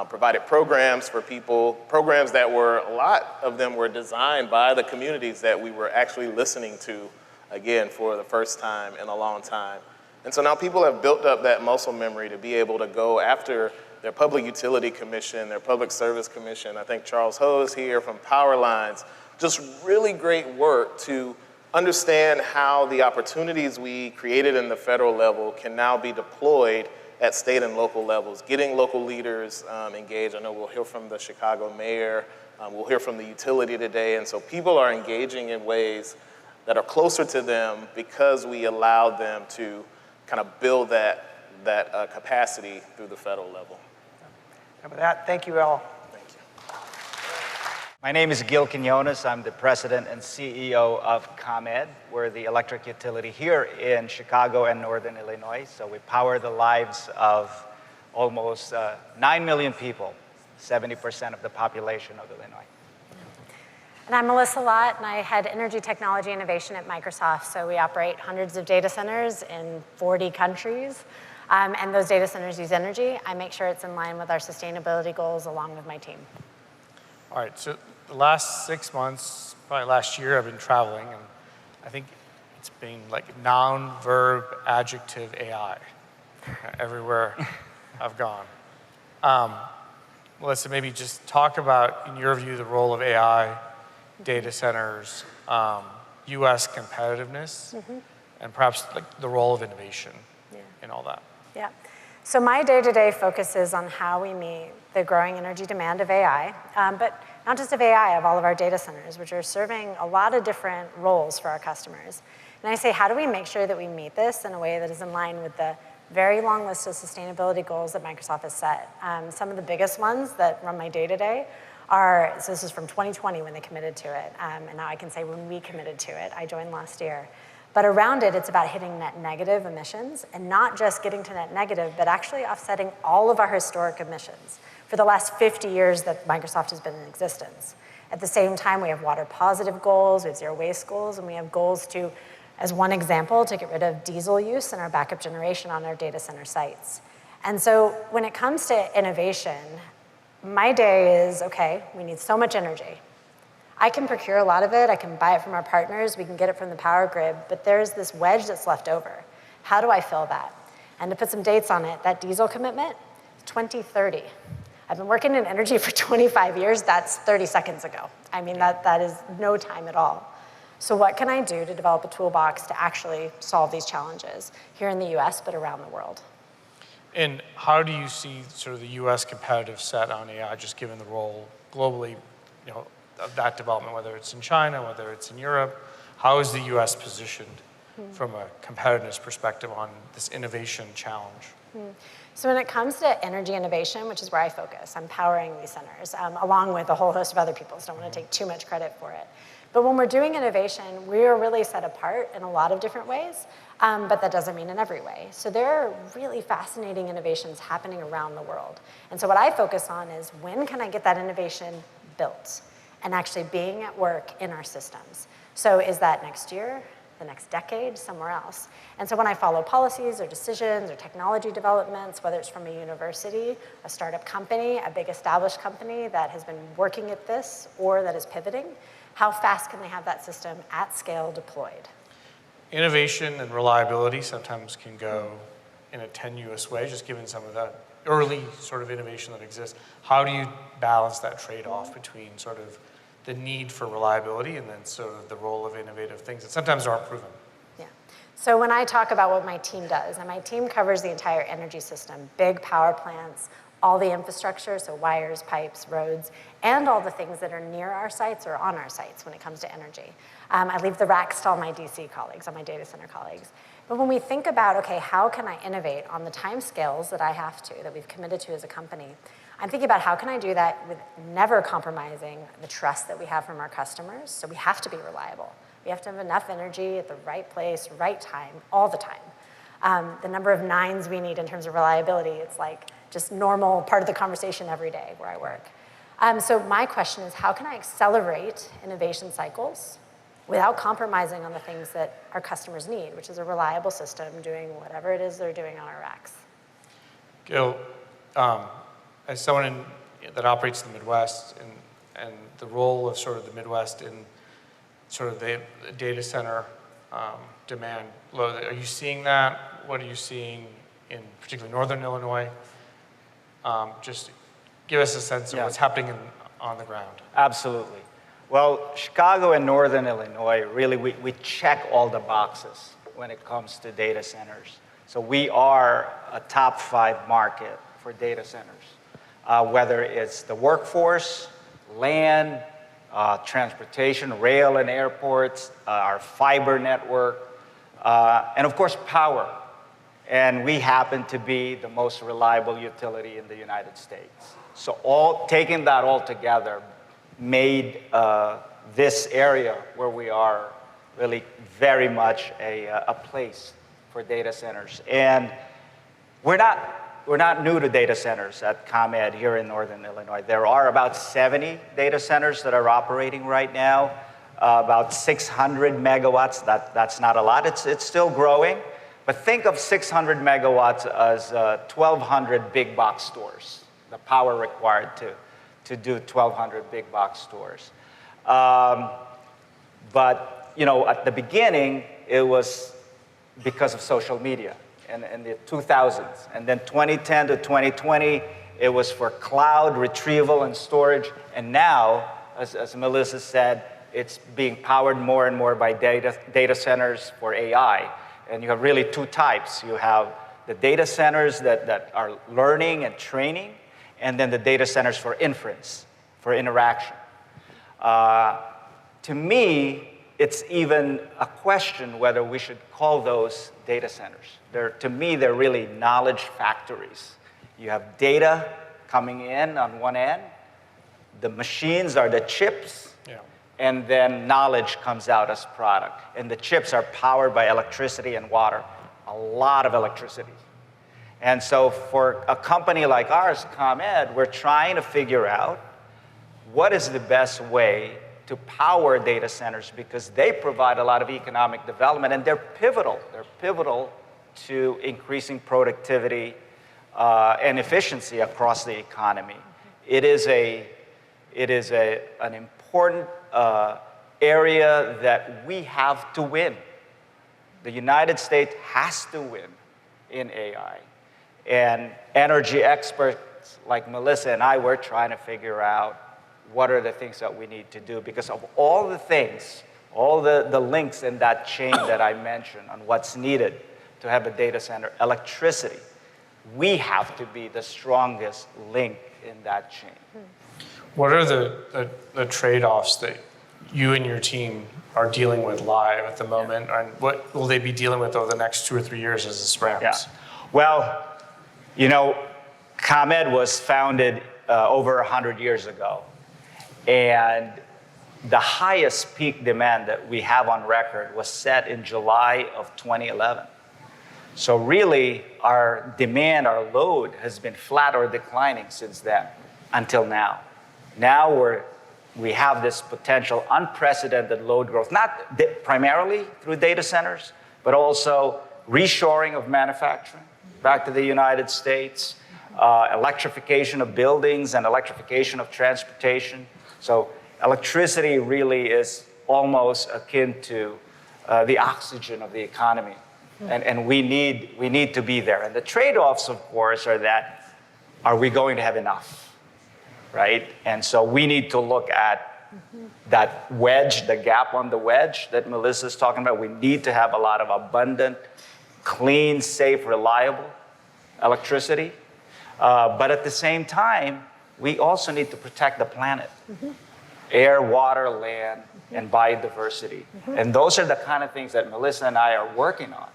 provided programs for people, programs that were, a lot of them were designed by the communities that we were actually listening to, again, for the first time in a long time. And so now people have built up that muscle memory to be able to go after their Public Utility Commission, their Public Service Commission. I think Charles Ho is here from Power Lines. Just really great work to understand how the opportunities we created in the federal level can now be deployed at state and local levels, getting local leaders engaged. I know we'll hear from the Chicago mayor, we'll hear from the utility today, and so people are engaging in ways that are closer to them because we allowed them to kind of build that that capacity through the federal level. And with that, thank you all. Thank you. My name is Gil Quinones. I'm the president and CEO of ComEd. We're the electric utility here in Chicago and Northern Illinois. So we power the lives of almost 9 million people, 70% of the population of Illinois. And I'm Melissa Lott, and I head energy technology innovation at Microsoft. So we operate hundreds of data centers in 40 countries. And those data centers use energy. I make sure it's in line with our sustainability goals along with my team. All right, so the last 6 months, probably last year, I've been traveling, and I think it's been like noun, verb, adjective, AI everywhere I've gone. Melissa, maybe just talk about, in your view, the role of AI, data centers, US competitiveness, and perhaps like the role of innovation in all that. Yeah. So my day-to-day focuses on how we meet the growing energy demand of AI, but not just of AI, of all of our data centers, which are serving a lot of different roles for our customers. And I say, how do we make sure that we meet this in a way that is in line with the very long list of sustainability goals that Microsoft has set? Some of the biggest ones that run my day-to-day are, so this is from 2020 when they committed to it, and now I can say when we committed to it. I joined last year. But around it, it's about hitting net negative emissions, and not just getting to net negative, but actually offsetting all of our historic emissions for the last 50 years that Microsoft has been in existence. At the same time, we have water positive goals, we have zero waste goals, and we have goals to, as one example, to get rid of diesel use in our backup generation on our data center sites. And so when it comes to innovation, my day is, okay, we need so much energy. I can procure a lot of it, I can buy it from our partners, we can get it from the power grid, but there's this wedge that's left over. How do I fill that? And to put some dates on it, that diesel commitment, 2030. I've been working in energy for 25 years, that's 30 seconds ago. I mean, that is no time at all. So what can I do to develop a toolbox to actually solve these challenges here in the US, but around the world? And how do you see sort of the US competitive set on AI, just given the role globally, you know, of that development, whether it's in China, whether it's in Europe? How is the US positioned from a competitiveness perspective on this innovation challenge? So when it comes to energy innovation, which is where I focus, I'm powering these centers, along with a whole host of other people, so I don't want to take too much credit for it. But when we're doing innovation, we are really set apart in a lot of different ways, but that doesn't mean in every way. So there are really fascinating innovations happening around the world. And so what I focus on is, when can I get that innovation built and actually being at work in our systems? So is that next year, the next decade, somewhere else? And so when I follow policies or decisions or technology developments, whether it's from a university, a startup company, a big established company that has been working at this or that is pivoting, how fast can they have that system at scale deployed? Innovation and reliability sometimes can go in a tenuous way, just given some of the early sort of innovation that exists. How do you balance that trade-off between sort of the need for reliability and then sort of the role of innovative things that sometimes aren't proven? Yeah. So when I talk about what my team does, and my team covers the entire energy system, big power plants, all the infrastructure, so wires, pipes, roads, and all the things that are near our sites or on our sites when it comes to energy. I leave the racks to all my DC colleagues, all my data center colleagues. But when we think about, okay, how can I innovate on the time scales that I have to, that we've committed to as a company, I'm thinking about how can I do that with never compromising the trust that we have from our customers. So we have to be reliable. We have to have enough energy at the right place, right time, all the time. The number of nines we need in terms of reliability, it's like just normal part of the conversation every day where I work. So my question is, how can I accelerate innovation cycles without compromising on the things that our customers need, which is a reliable system doing whatever it is they're doing on our racks? Gil, as someone that operates in the Midwest and the role of sort of the Midwest in sort of the data center demand, are you seeing that? What are you seeing in particularly Northern Illinois? Just give us a sense of what's happening on the ground. Absolutely. Well, Chicago and Northern Illinois, really, we check all the boxes when it comes to data centers. So we are a top 5 market for data centers, whether it's the workforce, land, transportation, rail and airports, our fiber network, and of course, power. and we happen to be the most reliable utility in the United States. So taking that all together made this area where we are really very much a place for data centers. And we're not new to data centers at ComEd here in Northern Illinois. There are about 70 data centers that are operating right now, about 600 megawatts. That's not a lot. It's still growing. But think of 600 megawatts as 1,200 big box stores, the power required to do 1,200 big box stores. But at the beginning, it was because of social media in the 2000s. And then 2010 to 2020, it was for cloud retrieval and storage. And now, as Melissa said, it's being powered more and more by data centers for AI. And you have really two types. You have the data centers that are learning and training, and then the data centers for inference, for interaction. To me, it's even a question whether we should call those data centers. To me, they're really knowledge factories. You have data coming in on one end, the machines are the chips, and then knowledge comes out as product. And the chips are powered by electricity and water, a lot of electricity. And so for a company like ours, ComEd, we're trying to figure out what is the best way to power data centers, because they provide a lot of economic development, and they're pivotal. They're pivotal to increasing productivity and efficiency across the economy. It is an important area that we have to win. The United States has to win in AI. And energy experts like Melissa and I, we're trying to figure out what are the things that we need to do, because of all the things, all the links in that chain that I mentioned on what's needed to have a data center, electricity, we have to be the strongest link in that chain. What are the trade-offs that you and your team are dealing with live at the moment, and what will they be dealing with over the next 2 or 3 years as this ramps? Yeah. Well, ComEd was founded over 100 years ago. And the highest peak demand that we have on record was set in July of 2011. So really, our demand, our load has been flat or declining since then until now. Now we have this potential unprecedented load growth, not primarily through data centers, but also reshoring of manufacturing back to the United States, electrification of buildings and electrification of transportation. So electricity really is almost akin to the oxygen of the economy. And we need to be there. And the trade-offs, of course, are we going to have enough, right? And so we need to look at that wedge, the gap on the wedge that Melissa's talking about. We need to have a lot of abundant, clean, safe, reliable electricity. But at the same time, we also need to protect the planet. Air, water, land, and biodiversity. And those are the kind of things that Melissa and I are working on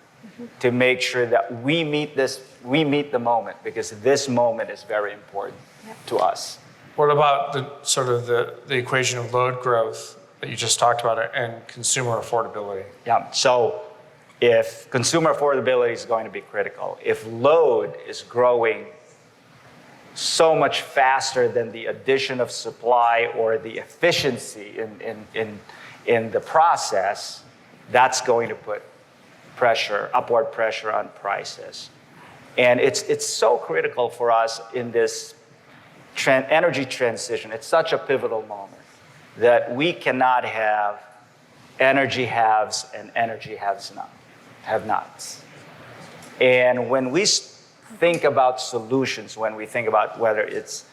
to make sure that we meet the moment, because this moment is very important to us. What about the equation of load growth that you just talked about and consumer affordability? Yeah, so if consumer affordability is going to be critical, if load is growing so much faster than the addition of supply or the efficiency in the process, that's going to put upward pressure on prices. And it's so critical for us in this energy transition. It's such a pivotal moment that we cannot have energy haves and energy have-nots. And when we think about solutions, when we think about whether it's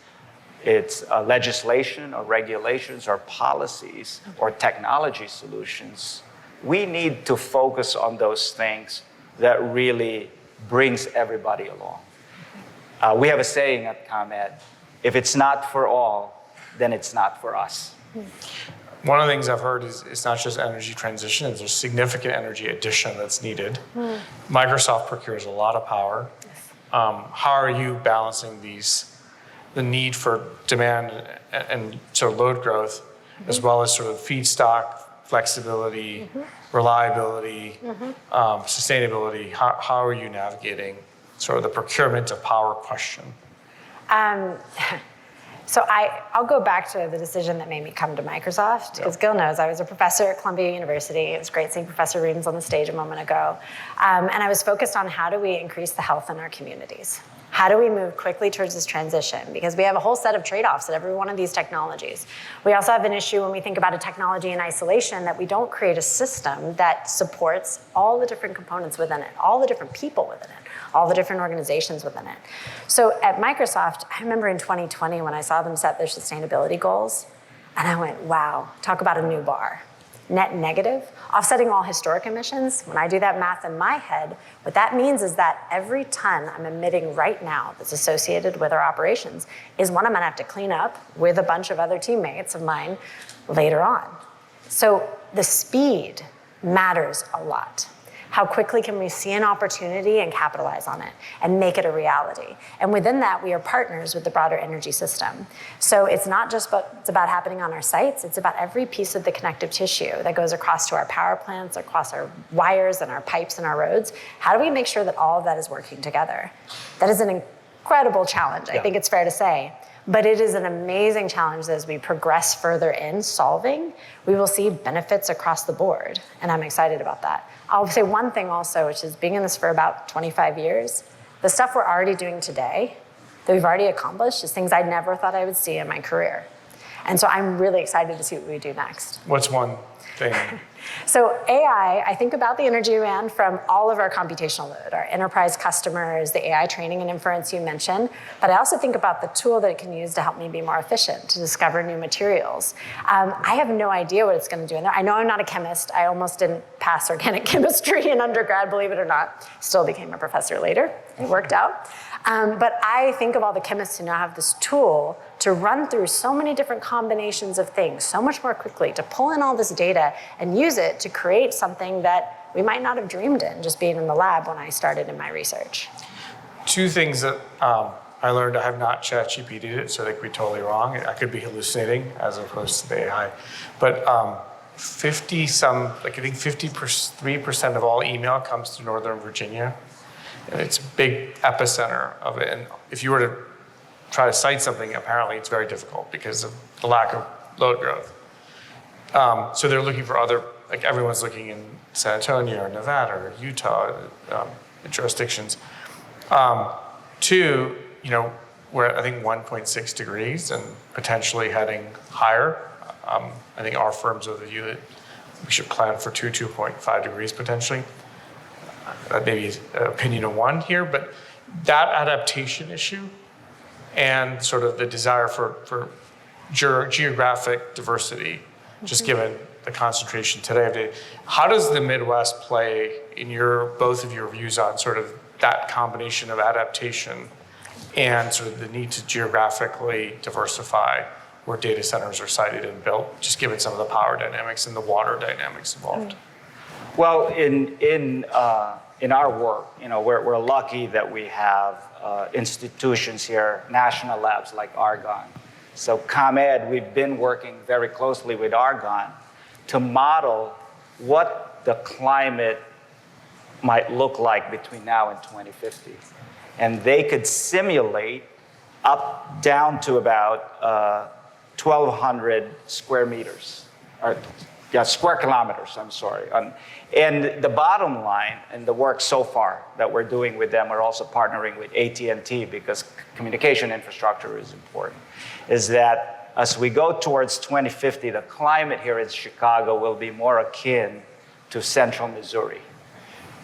legislation or regulations or policies or technology solutions, we need to focus on those things that really brings everybody along. We have a saying at ComEd, if it's not for all, then it's not for us. one of the things I've heard is it's not just energy transition, there's significant energy addition that's needed. Microsoft procures a lot of power. How are you balancing the need for demand and sort of load growth, as well as sort of feedstock, flexibility, reliability, sustainability? How are you navigating sort of the procurement of power question? So I'll go back to the decision that made me come to Microsoft, because Gil knows I was a professor at Columbia University. It was great seeing Professor Reams on the stage a moment ago. And I was focused on how do we increase the health in our communities? How do we move quickly towards this transition? Because we have a whole set of trade-offs at every one of these technologies. We also have an issue when we think about a technology in isolation that we don't create a system that supports all the different components within it, all the different people within it, all the different organizations within it. So at Microsoft, I remember in 2020 when I saw them set their sustainability goals, and I went, wow, talk about a new bar. Net negative, offsetting all historic emissions. When I do that math in my head, what that means is that every ton I'm emitting right now that's associated with our operations is one I'm gonna have to clean up with a bunch of other teammates of mine later on. So the speed matters a lot. How quickly can we see an opportunity and capitalize on it and make it a reality? And within that, we are partners with the broader energy system. So it's not just what's about happening on our sites, it's about every piece of the connective tissue that goes across to our power plants, across our wires and our pipes and our roads. How do we make sure that all of that is working together? That is an incredible challenge, I think it's fair to say. But it is an amazing challenge that as we progress further in solving, we will see benefits across the board. And I'm excited about that. I'll say one thing also, which is being in this for about 25 years, the stuff we're already doing today that we've already accomplished is things I never thought I would see in my career. And so I'm really excited to see what we do next. What's one thing? So AI, I think about the energy demand from all of our computational load, our enterprise customers, the AI training and inference you mentioned, but I also think about the tool that it can use to help me be more efficient, to discover new materials. I have no idea what it's gonna do in there. I know I'm not a chemist. I almost didn't pass organic chemistry in undergrad, believe it or not. Still became a professor later. It worked out. But I think of all the chemists who now have this tool to run through so many different combinations of things so much more quickly, to pull in all this data and use it to create something that we might not have dreamed in just being in the lab when I started in my research. Two things that I learned, I have not ChatGPT'd it, so they could be totally wrong. I could be hallucinating as opposed to the AI. But I think 53% of all email comes to Northern Virginia. And it's a big epicenter of it. And if you were to try to cite something, apparently it's very difficult because of the lack of load growth. So they're looking for other, like everyone's looking in San Antonio or Nevada or Utah jurisdictions. Two, we're at, I think, 1.6 degrees and potentially heading higher. I think our firm's of the view that we should plan for 2.5 degrees potentially. That may be an opinion of one here, but that adaptation issue and sort of the desire for geographic diversity, just given the concentration today of data. How does the Midwest play in both of your views on sort of that combination of adaptation and sort of the need to geographically diversify where data centers are sited and built, just given some of the power dynamics and the water dynamics involved? Well, in our work, we're lucky that we have institutions here, national labs like Argonne. So ComEd, we've been working very closely with Argonne to model what the climate might look like between now and 2050. And they could simulate up down to about 1,200 square meters, or square kilometers, I'm sorry. And the bottom line, and the work so far that we're doing with them, we're also partnering with AT&T because communication infrastructure is important, is that as we go towards 2050, the climate here in Chicago will be more akin to central Missouri,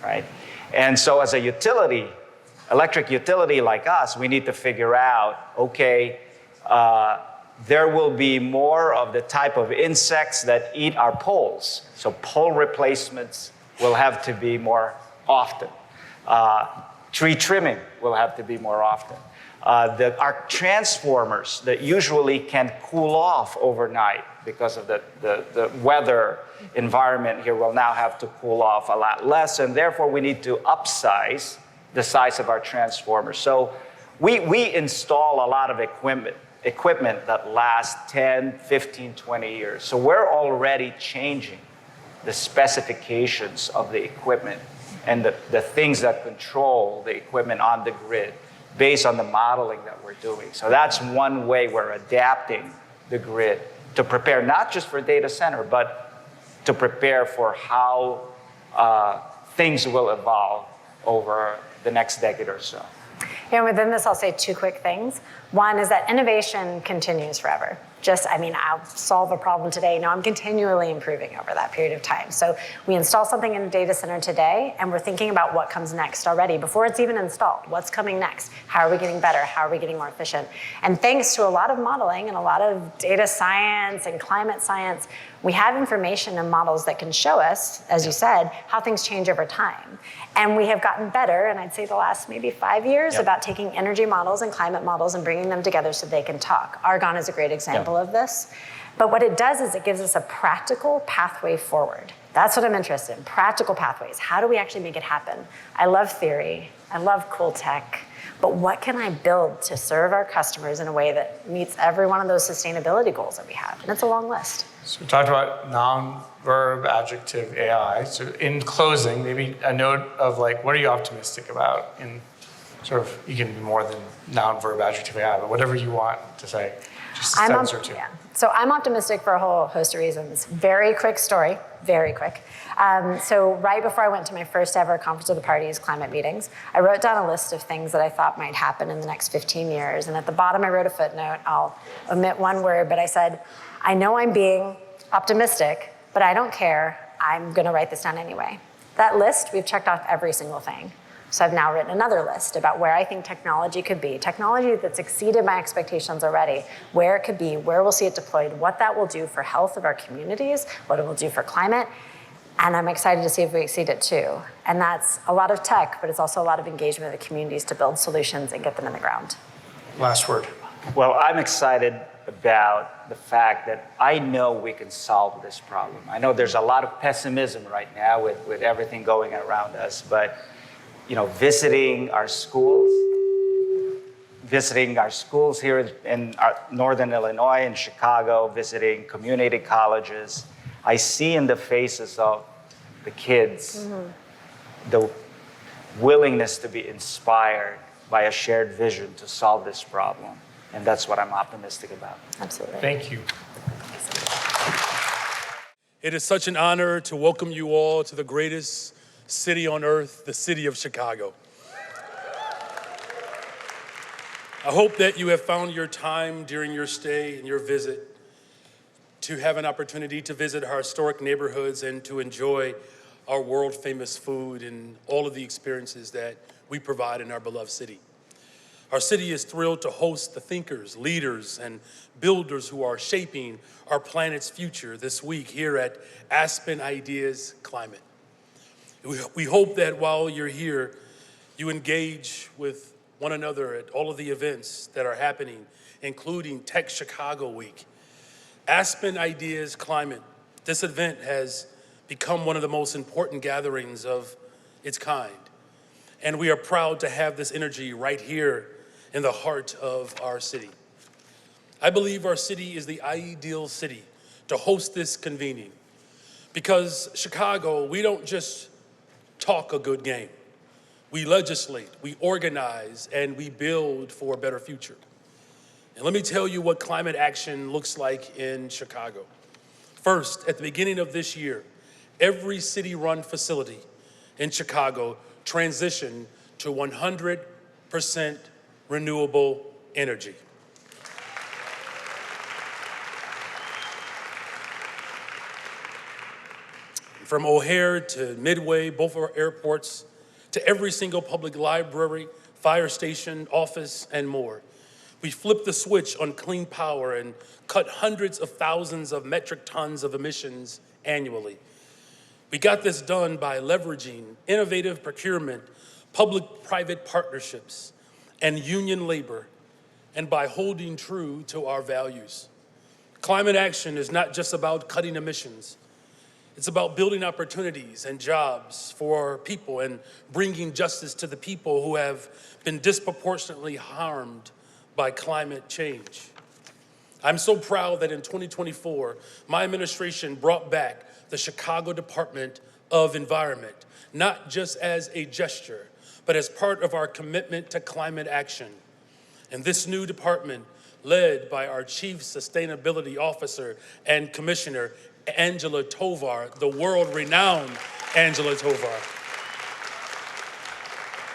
right? And so as a utility, electric utility like us, we need to figure out, okay, there will be more of the type of insects that eat our poles. So pole replacements will have to be more often. Tree trimming will have to be more often. Our transformers that usually can cool off overnight because of the weather environment here will now have to cool off a lot less, and therefore we need to upsize the size of our transformers. So we install a lot of equipment that lasts 10, 15, 20 years. So we're already changing the specifications of the equipment and the things that control the equipment on the grid based on the modeling that we're doing. So that's one way we're adapting the grid to prepare not just for data center, but to prepare for how things will evolve over the next decade or so. And within this, I'll say two quick things. One is that innovation continues forever. I'll solve a problem today. No, I'm continually improving over that period of time. So we install something in a data center today, and we're thinking about what comes next already before it's even installed. What's coming next? How are we getting better? How are we getting more efficient? And thanks to a lot of modeling and a lot of data science and climate science, we have information and models that can show us, as you said, how things change over time. And we have gotten better, and I'd say the last maybe 5 years, about taking energy models and climate models and bringing them together so they can talk. Argonne is a great example of this. But what it does is it gives us a practical pathway forward. That's what I'm interested in, practical pathways. How do we actually make it happen? I love theory. I love cool tech. But what can I build to serve our customers in a way that meets every one of those sustainability goals that we have? And it's a long list. So we talked about noun-verb adjective AI. So in closing, maybe a note of what are you optimistic about in sort of, you can be more than noun-verb adjective AI, but whatever you want to say, just a sentence or two. Yeah. So I'm optimistic for a whole host of reasons. Very quick story, very quick. So right before I went to my first ever Conference of the Parties climate meetings, I wrote down a list of things that I thought might happen in the next 15 years. And at the bottom, I wrote a footnote. I'll omit one word, but I said, I know I'm being optimistic, but I don't care. I'm going to write this down anyway. That list, we've checked off every single thing. So I've now written another list about where I think technology could be, technology that's exceeded my expectations already, where it could be, where we'll see it deployed, what that will do for health of our communities, what it will do for climate, and I'm excited to see if we exceed it too. And that's a lot of tech, but it's also a lot of engagement of the communities to build solutions and get them in the ground. Last word. Well, I'm excited about the fact that I know we can solve this problem. I know there's a lot of pessimism right now with everything going around us, but visiting our schools here in Northern Illinois and Chicago, visiting community colleges, I see in the faces of the kids the willingness to be inspired by a shared vision to solve this problem. And that's what I'm optimistic about. Absolutely. Thank you. It is such an honor to welcome you all to the greatest city on earth, the city of Chicago. I hope that you have found your time during your stay and your visit to have an opportunity to visit our historic neighborhoods and to enjoy our world-famous food and all of the experiences that we provide in our beloved city. Our city is thrilled to host the thinkers, leaders, and builders who are shaping our planet's future this week here at Aspen Ideas Climate. We hope that while you're here, you engage with one another at all of the events that are happening, including Tech Chicago Week. Aspen Ideas Climate, this event has become one of the most important gatherings of its kind. And we are proud to have this energy right here in the heart of our city. I believe our city is the ideal city to host this convening because Chicago, we don't just talk a good game. We legislate, we organize, and we build for a better future. And let me tell you what climate action looks like in Chicago. First, at the beginning of this year, every city-run facility in Chicago transitioned to 100% renewable energy. From O'Hare to Midway, both of our airports, to every single public library, fire station, office, and more. We flipped the switch on clean power and cut hundreds of thousands of metric tons of emissions annually. We got this done by leveraging innovative procurement, public-private partnerships, and union labor, and by holding true to our values. Climate action is not just about cutting emissions. It's about building opportunities and jobs for people and bringing justice to the people who have been disproportionately harmed by climate change. I'm so proud that in 2024, my administration brought back the Chicago Department of Environment, not just as a gesture, but as part of our commitment to climate action. And this new department, led by our Chief Sustainability Officer and Commissioner, Angela Tovar, the world-renowned Angela Tovar,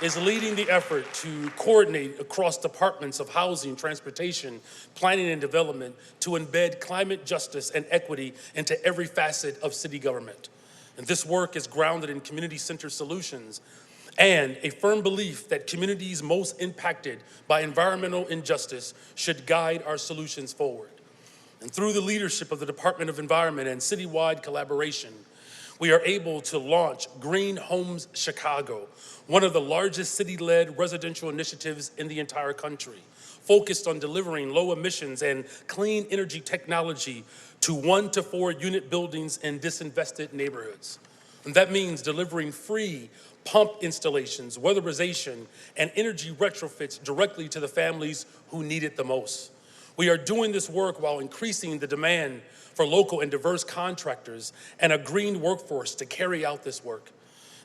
is leading the effort to coordinate across departments of housing, transportation, planning and development to embed climate justice and equity into every facet of city government. And this work is grounded in community-centered solutions and a firm belief that communities most impacted by environmental injustice should guide our solutions forward. And through the leadership of the Department of Environment and citywide collaboration, we are able to launch Green Homes Chicago, one of the largest city-led residential initiatives in the entire country, focused on delivering low emissions and clean energy technology to 1 to 4 unit buildings in disinvested neighborhoods. And that means delivering free pump installations, weatherization, and energy retrofits directly to the families who need it the most. We are doing this work while increasing the demand for local and diverse contractors and a green workforce to carry out this work.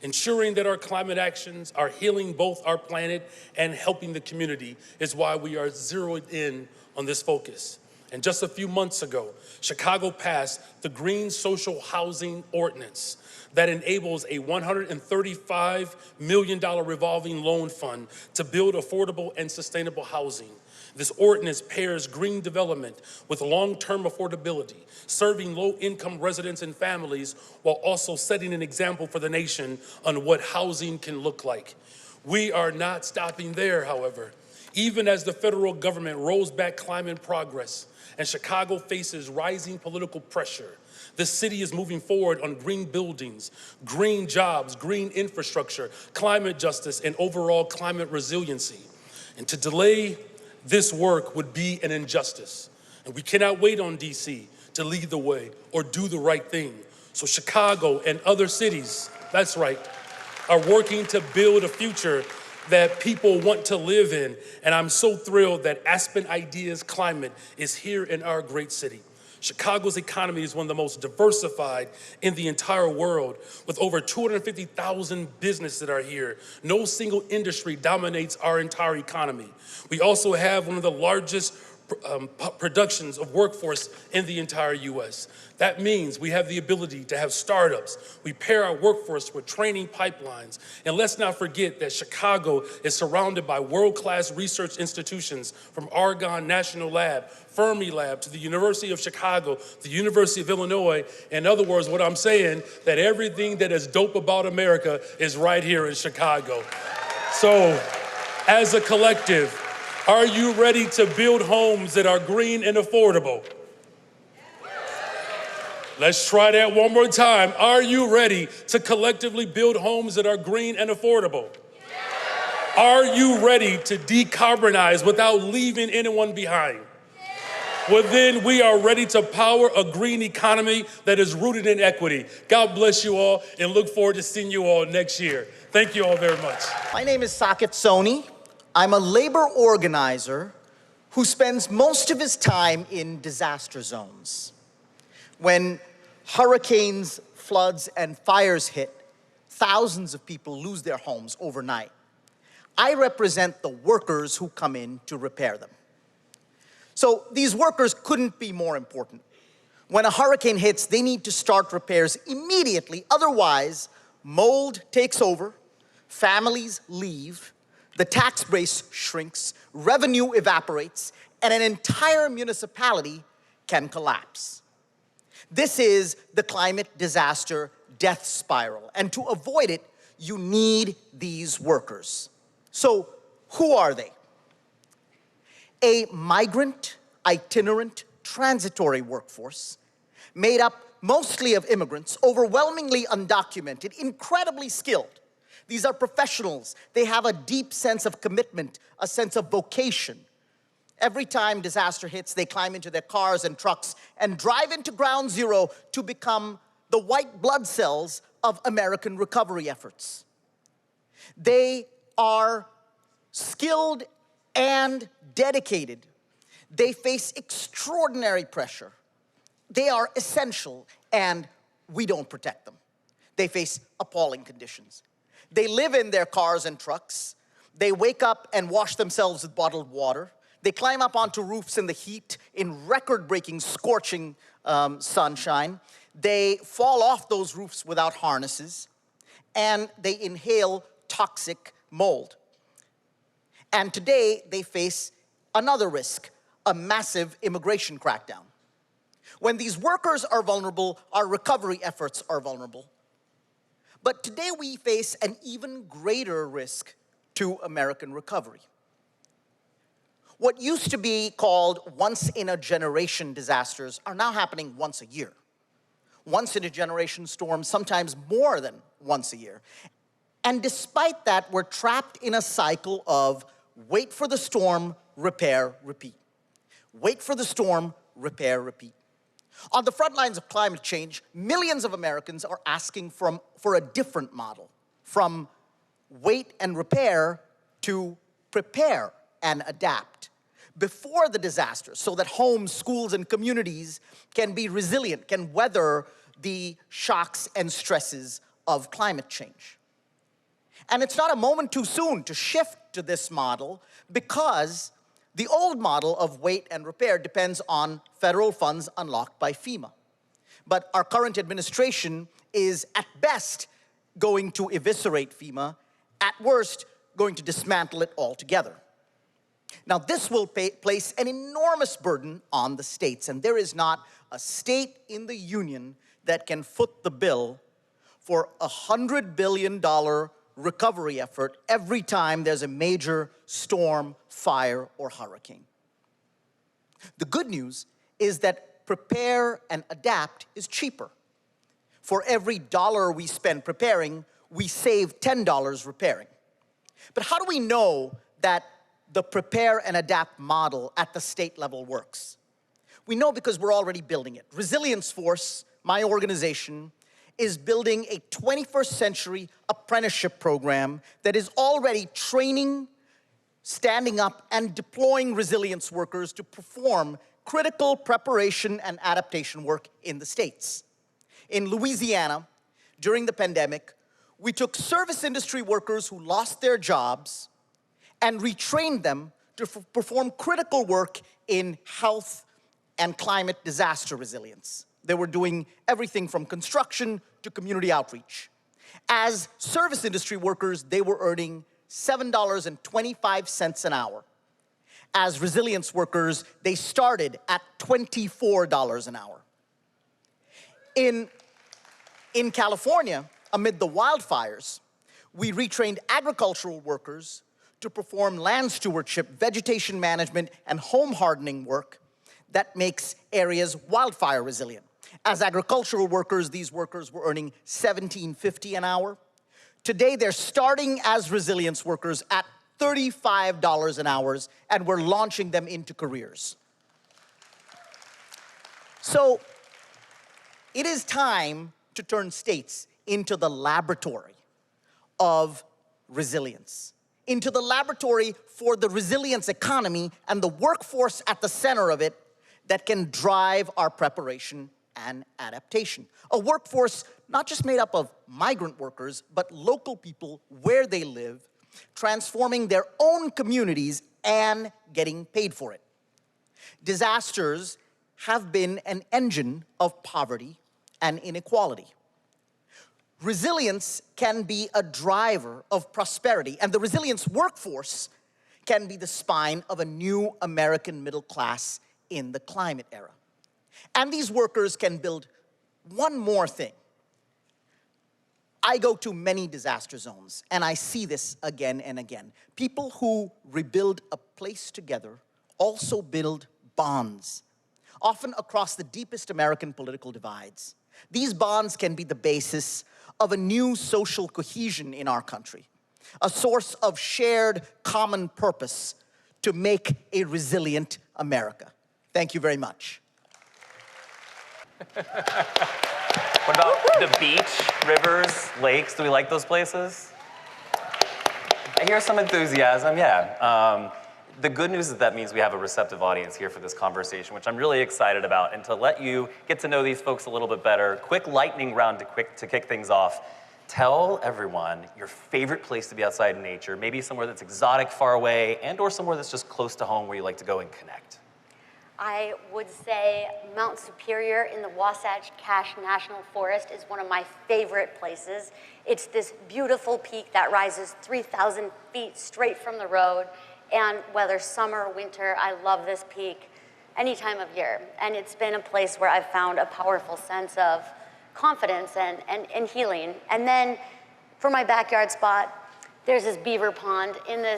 Ensuring that our climate actions are healing both our planet and helping the community is why we are zeroed in on this focus. And just a few months ago, Chicago passed the Green Social Housing Ordinance that enables a $135 million revolving loan fund to build affordable and sustainable housing. This ordinance pairs green development with long-term affordability, serving low-income residents and families while also setting an example for the nation on what housing can look like. We are not stopping there, however. Even as the federal government rolls back climate progress and Chicago faces rising political pressure, the city is moving forward on green buildings, green jobs, green infrastructure, climate justice, and overall climate resiliency. And to delay this work would be an injustice. And we cannot wait on DC to lead the way or do the right thing. So Chicago and other cities, that's right, are working to build a future that people want to live in. And I'm so thrilled that Aspen Ideas Climate is here in our great city. Chicago's economy is one of the most diversified in the entire world, with over 250,000 businesses that are here. No single industry dominates our entire economy. We also have one of the largest productions of workforce in the entire US. That means we have the ability to have startups. We pair our workforce with training pipelines. And let's not forget that Chicago is surrounded by world-class research institutions from Argonne National Lab, Fermi Lab, to the University of Chicago, the University of Illinois. In other words, what I'm saying, that everything that is dope about America is right here in Chicago. So, as a collective, are you ready to build homes that are green and affordable? Let's try that one more time. Are you ready to collectively build homes that are green and affordable? Are you ready to decarbonize without leaving anyone behind? Well, then we are ready to power a green economy that is rooted in equity. God bless you all and look forward to seeing you all next year. Thank you all very much. My name is Saket Soni. I'm a labor organizer who spends most of his time in disaster zones. When hurricanes, floods, and fires hit, thousands of people lose their homes overnight. I represent the workers who come in to repair them. So these workers couldn't be more important. When a hurricane hits, they need to start repairs immediately. Otherwise, mold takes over, families leave, the tax base shrinks, revenue evaporates, and an entire municipality can collapse. This is the climate disaster death spiral, and to avoid it, you need these workers. So, who are they? A migrant, itinerant, transitory workforce made up mostly of immigrants, overwhelmingly undocumented, incredibly skilled. These are professionals. They have a deep sense of commitment, a sense of vocation. Every time disaster hits, they climb into their cars and trucks and drive into ground zero to become the white blood cells of American recovery efforts. They are skilled and dedicated. They face extraordinary pressure. They are essential, and we don't protect them. They face appalling conditions. They live in their cars and trucks. They wake up and wash themselves with bottled water. They climb up onto roofs in the heat, in record-breaking, scorching sunshine. They fall off those roofs without harnesses, and they inhale toxic mold. And today, they face another risk, a massive immigration crackdown. When these workers are vulnerable, our recovery efforts are vulnerable. But today, we face an even greater risk to American recovery. What used to be called once-in-a-generation disasters are now happening once a year. Once-in-a-generation storms, sometimes more than once a year. And despite that, we're trapped in a cycle of wait for the storm, repair, repeat. Wait for the storm, repair, repeat. On the front lines of climate change, millions of Americans are asking for a different model, from wait and repair to prepare and adapt before the disaster, so that homes, schools, and communities can be resilient, can weather the shocks and stresses of climate change. And it's not a moment too soon to shift to this model, because the old model of wait and repair depends on federal funds unlocked by FEMA. But our current administration is, at best, going to eviscerate FEMA, at worst, going to dismantle it altogether. Now, this will place an enormous burden on the states, and there is not a state in the union that can foot the bill for a $100 billion recovery effort every time there's a major storm, fire, or hurricane. The good news is that prepare and adapt is cheaper. For every dollar we spend preparing, we save $10 repairing. But how do we know that the prepare and adapt model at the state level works? We know because we're already building it. Resilience Force, my organization, is building a 21st century apprenticeship program that is already training, standing up, and deploying resilience workers to perform critical preparation and adaptation work in the states. In Louisiana, during the pandemic, we took service industry workers who lost their jobs and retrained them to perform critical work in health and climate disaster resilience. They were doing everything from construction to community outreach. As service industry workers, they were earning $7.25 an hour. As resilience workers, they started at $24 an hour. In California, amid the wildfires, we retrained agricultural workers to perform land stewardship, vegetation management, and home hardening work that makes areas wildfire resilient. As agricultural workers, these workers were earning $17.50 an hour. Today, they're starting as resilience workers at $35 an hour, and we're launching them into careers. So, it is time to turn states into the laboratory of resilience, into the laboratory for the resilience economy and the workforce at the center of it that can drive our preparation and adaptation. A workforce not just made up of migrant workers, but local people where they live, transforming their own communities and getting paid for it. Disasters have been an engine of poverty and inequality. Resilience can be a driver of prosperity, and the resilience workforce can be the spine of a new American middle class in the climate era. And these workers can build one more thing. I go to many disaster zones, and I see this again and again. People who rebuild a place together also build bonds, often across the deepest American political divides. These bonds can be the basis of a new social cohesion in our country, a source of shared common purpose to make a resilient America. Thank you very much. What about the beach, rivers, lakes? Do we like those places? I hear some enthusiasm, yeah. The good news is that means we have a receptive audience here for this conversation, which I'm really excited about. And to let you get to know these folks a little bit better, quick lightning round to kick things off. Tell everyone your favorite place to be outside in nature, maybe somewhere that's exotic, far away, and or somewhere that's just close to home where you like to go and connect. I would say Mount Superior in the Wasatch Cache National Forest is one of my favorite places. It's this beautiful peak that rises 3,000 feet straight from the road. And whether summer or winter, I love this peak any time of year. And it's been a place where I've found a powerful sense of confidence and healing. And then for my backyard spot, there's this beaver pond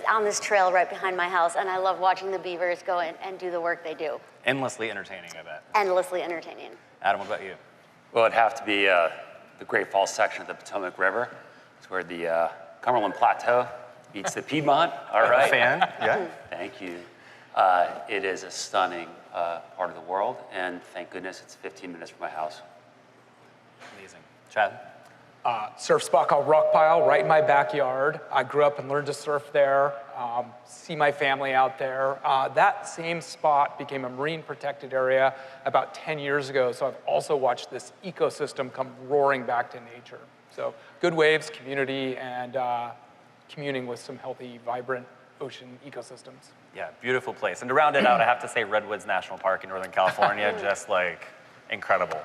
on this trail right behind my house, and I love watching the beavers go and do the work they do. Endlessly entertaining, I bet. Endlessly entertaining. Adam, what about you? Well, it'd have to be the Great Falls section of the Potomac River. It's where the Cumberland Plateau meets the Piedmont. All right. Fan, yeah. Thank you. It is a stunning part of the world, and thank goodness it's 15 minutes from my house. Amazing. Chad? Surf spot called Rock Pile, right in my backyard. I grew up and learned to surf there, see my family out there. That same spot became a marine protected area about 10 years ago, so I've also watched this ecosystem come roaring back to nature. So good waves, community, and communing with some healthy, vibrant ocean ecosystems. Yeah, beautiful place. And to round it out, I have to say Redwoods National Park in Northern California, just like incredible.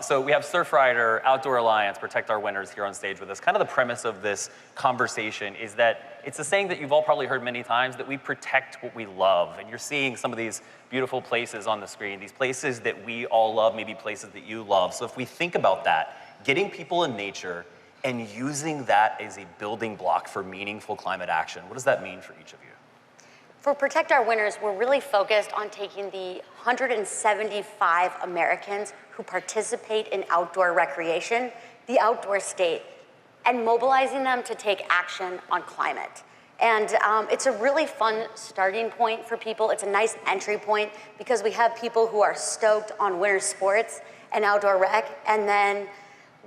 So we have Surfrider, Outdoor Alliance, Protect Our Winners here on stage with us. Kind of the premise of this conversation is that it's a saying that you've all probably heard many times, that we protect what we love. And you're seeing some of these beautiful places on the screen, these places that we all love, maybe places that you love. So if we think about that, getting people in nature and using that as a building block for meaningful climate action, what does that mean for each of you? For Protect Our Winners, we're really focused on taking the 175 Americans who participate in outdoor recreation, the outdoor state, and mobilizing them to take action on climate. And it's a really fun starting point for people. It's a nice entry point because we have people who are stoked on winter sports and outdoor rec, and then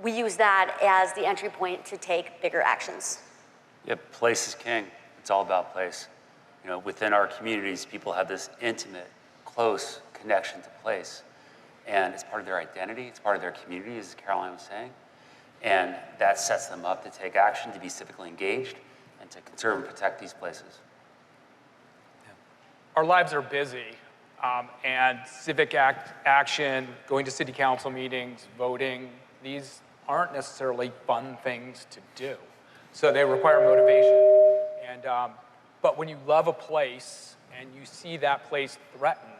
we use that as the entry point to take bigger actions. Yep, place is king. It's all about place. You know, within our communities, people have this intimate, close connection to place. And it's part of their identity, it's part of their community, as Caroline was saying. And that sets them up to take action, to be civically engaged, and to conserve and protect these places. Yeah. Our lives are busy, and civic action, going to city council meetings, voting, these aren't necessarily fun things to do. So they require motivation. And but when you love a place and you see that place threatened,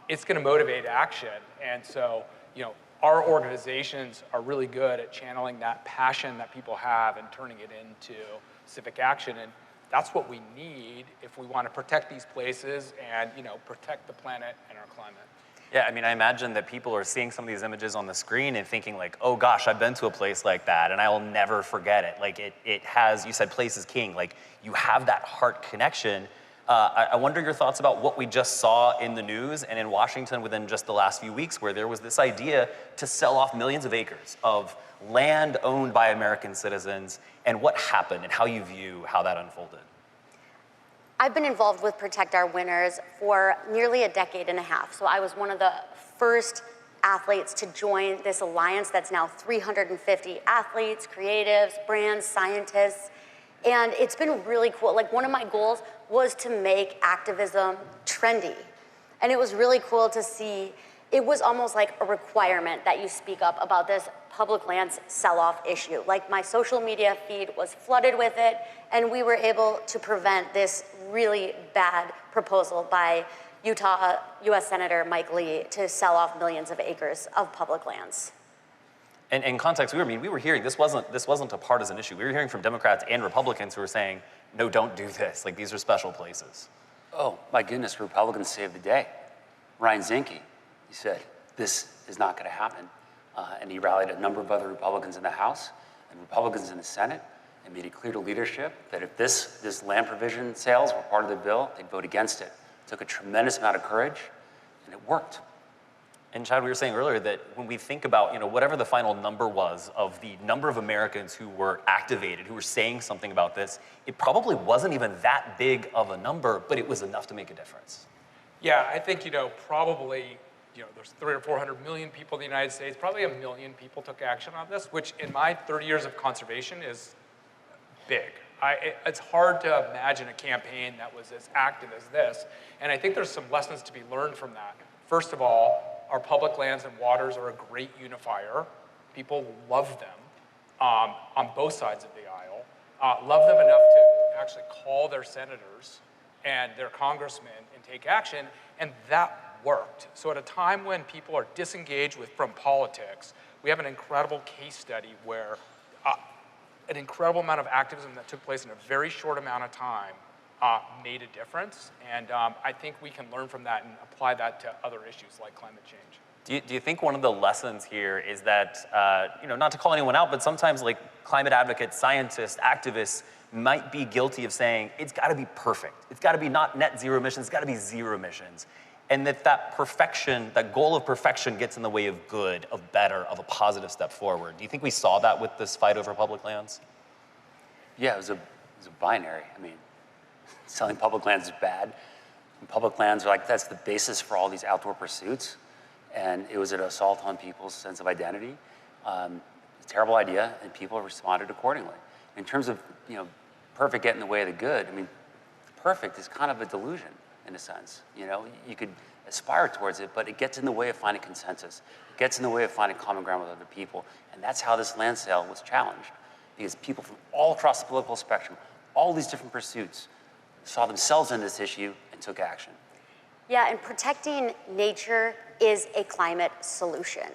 it's going to motivate action. And so, you know, our organizations are really good at channeling that passion that people have and turning it into civic action. And that's what we need if we want to protect these places and, you know, protect the planet and our climate. Yeah, I mean, I imagine that people are seeing some of these images on the screen and thinking like, oh gosh, I've been to a place like that and I will never forget it. Like it has, you said place is king, like you have that heart connection. I wonder your thoughts about what we just saw in the news and in Washington within just the last few weeks, where there was this idea to sell off millions of acres of land owned by American citizens, and what happened and how you view how that unfolded. I've been involved with Protect Our Winners for nearly a decade and a half. So I was one of the first athletes to join this alliance that's now 350 athletes, creatives, brands, scientists. And it's been really cool. Like, one of my goals was to make activism trendy. And it was really cool to see. It was almost like a requirement that you speak up about this public lands sell-off issue. Like, my social media feed was flooded with it, and we were able to prevent this really bad proposal by Utah U.S. Senator Mike Lee to sell off millions of acres of public lands. And in context, we were hearing, this wasn't a partisan issue. We were hearing from Democrats and Republicans who were saying, no, don't do this. Like, these are special places. Oh, my goodness, Republicans saved the day. Ryan Zinke, he said, this is not going to happen. And he rallied a number of other Republicans in the House and Republicans in the Senate and made it clear to leadership that if this land provision sales were part of the bill, they'd vote against it. It took a tremendous amount of courage, and it worked. And Chad, we were saying earlier that when we think about, whatever the final number was of the number of Americans who were activated, who were saying something about this, it probably wasn't even that big of a number, but it was enough to make a difference. Yeah, I think, probably, there's 300 or 400 million people in the United States, probably 1 million people took action on this, which in my 30 years of conservation is big. It's hard to imagine a campaign that was as active as this, and I think there's some lessons to be learned from that. First of all, our public lands and waters are a great unifier. People love them on both sides of the aisle, love them enough to actually call their senators and their congressmen and take action, and that worked. So at a time when people are disengaged from politics, we have an incredible case study where an incredible amount of activism that took place in a very short amount of time made a difference, and I think we can learn from that and apply that to other issues like climate change. Do you think one of the lessons here is that, not to call anyone out, but sometimes like climate advocates, scientists, activists might be guilty of saying, it's gotta be perfect. It's gotta be not net zero emissions, it's gotta be zero emissions. And that perfection, that goal of perfection gets in the way of good, of better, of a positive step forward. Do you think we saw that with this fight over public lands? Yeah, it was a binary. I mean, selling public lands is bad. And public lands are like, that's the basis for all these outdoor pursuits. And it was an assault on people's sense of identity. A terrible idea, and people responded accordingly. In terms of, perfect get in the way of the good, I mean, perfect is kind of a delusion in a sense. You could aspire towards it, but it gets in the way of finding consensus. It gets in the way of finding common ground with other people. And that's how this land sale was challenged. Because people from all across the political spectrum, all these different pursuits, saw themselves in this issue and took action. Yeah, and protecting nature is a climate solution.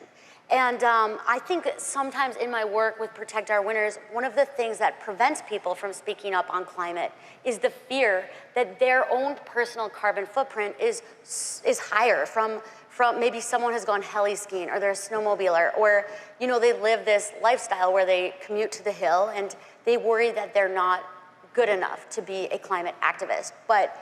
And I think sometimes in my work with Protect Our Winters, one of the things that prevents people from speaking up on climate is the fear that their own personal carbon footprint is higher from maybe someone has gone heli skiing, or they're a snowmobiler, or they live this lifestyle where they commute to the hill and they worry that they're not good enough to be a climate activist. But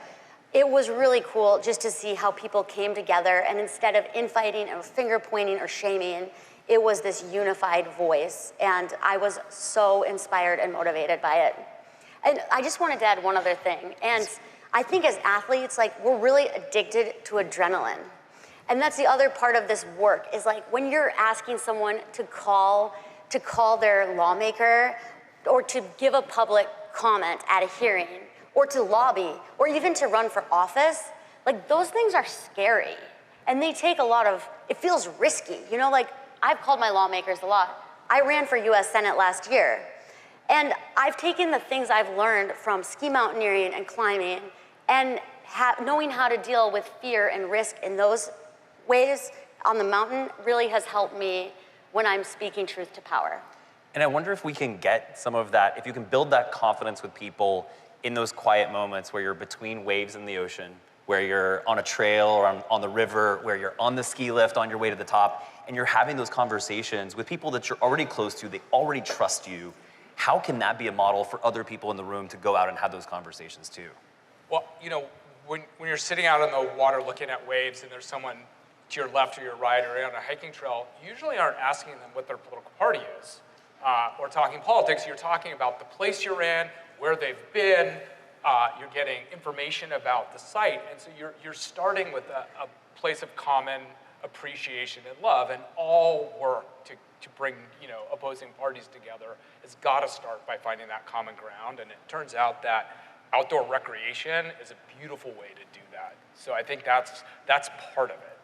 it was really cool just to see how people came together, and instead of infighting or finger pointing or shaming, it was this unified voice, and I was so inspired and motivated by it. And I just wanted to add one other thing, and I think as athletes, we're really addicted to adrenaline. And that's the other part of this work, is when you're asking someone to call their lawmaker, or to give a public comment at a hearing, or to lobby, or even to run for office, those things are scary. And they take a lot of, it feels risky. I've called my lawmakers a lot. I ran for US Senate last year. And I've taken the things I've learned from ski mountaineering and climbing, and knowing how to deal with fear and risk in those ways on the mountain really has helped me when I'm speaking truth to power. And I wonder if we can get some of that, if you can build that confidence with people in those quiet moments where you're between waves in the ocean, where you're on a trail or on the river, where you're on the ski lift on your way to the top, and you're having those conversations with people that you're already close to, they already trust you. How can that be a model for other people in the room to go out and have those conversations too? Well, when you're sitting out on the water looking at waves and there's someone to your left or your right or on a hiking trail, you usually aren't asking them what their political party is or talking politics. You're talking about the place you're in, where they've been, you're getting information about the site, and so you're starting with a place of common appreciation and love, and all work to bring opposing parties together has got to start by finding that common ground, and it turns out that outdoor recreation is a beautiful way to do that. So I think that's part of it.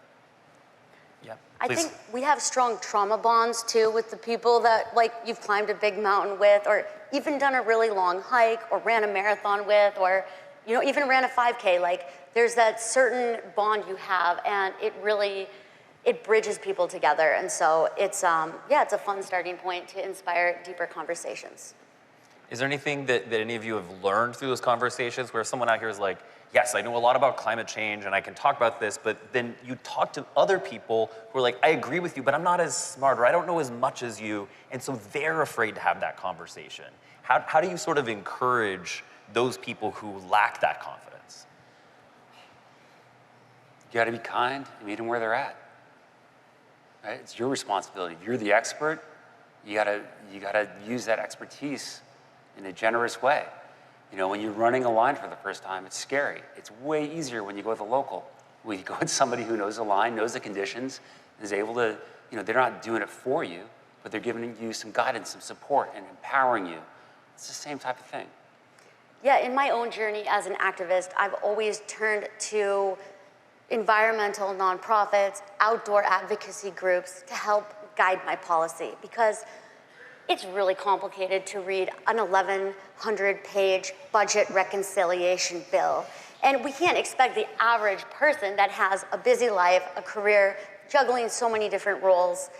Yeah, I think we have strong trauma bonds too with the people that you've climbed a big mountain with, or even done a really long hike, or ran a marathon with, or even ran a 5K. There's that certain bond you have, and it bridges people together. And so it's a fun starting point to inspire deeper conversations. Is there anything that any of you have learned through those conversations where someone out here is like, yes, I know a lot about climate change and I can talk about this, but then you talk to other people who are like, I agree with you, but I'm not as smart, or I don't know as much as you, and so they're afraid to have that conversation. How do you sort of encourage those people who lack that confidence? You got to be kind and meet them where they're at. Right? It's your responsibility. If you're the expert, you gotta use that expertise in a generous way. You know, when you're running a line for the first time, it's scary. It's way easier when you go with a local. When you go with somebody who knows the line, knows the conditions, is able to, you know, they're not doing it for you, but they're giving you some guidance, some support, and empowering you. It's the same type of thing. Yeah, in my own journey as an activist, I've always turned to environmental nonprofits, outdoor advocacy groups to help guide my policy, because it's really complicated to read an 1,100-page budget reconciliation bill. And we can't expect the average person that has a busy life, a career, juggling so many different roles,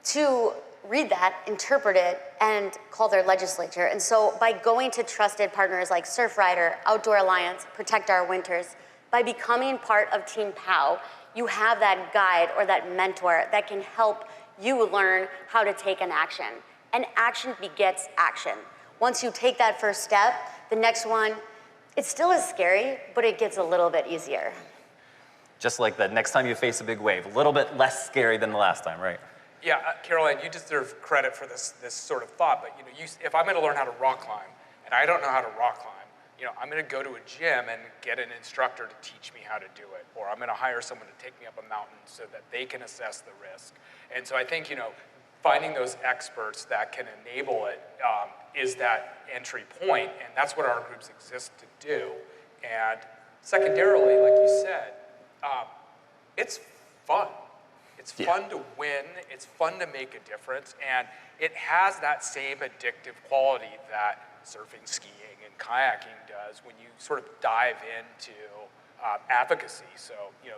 to read that, interpret it, and call their legislature. And so by going to trusted partners like Surfrider, Outdoor Alliance, Protect Our Winters, by becoming part of Team POW, you have that guide or that mentor that can help you learn how to take an action. And action begets action. Once you take that first step, the next one, it still is scary, but it gets a little bit easier. Just like the next time you face a big wave, a little bit less scary than the last time, right? Yeah, Caroline, you deserve credit for this sort of thought, but if I'm gonna learn how to rock climb, and I don't know how to rock climb, I'm gonna go to a gym and get an instructor to teach me how to do it, or I'm gonna hire someone to take me up a mountain so that they can assess the risk. And so I think, finding those experts that can enable it is that entry point, and that's what our groups exist to do. And secondarily, like you said, it's fun. It's fun to win, it's fun to make a difference, and it has that same addictive quality that surfing, skiing, and kayaking does when you sort of dive into advocacy. So,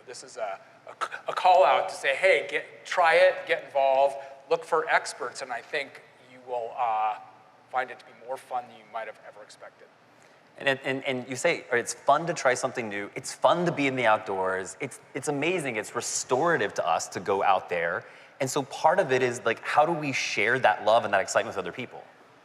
this is a call out to say, hey, try it, get involved, look for experts, and I think you will find it to be more fun than you might have ever expected. And you say, it's fun to try something new. It's fun to be in the outdoors. It's amazing. It's restorative to us to go out there. And so part of it is like, how do we share that love and that excitement with other people?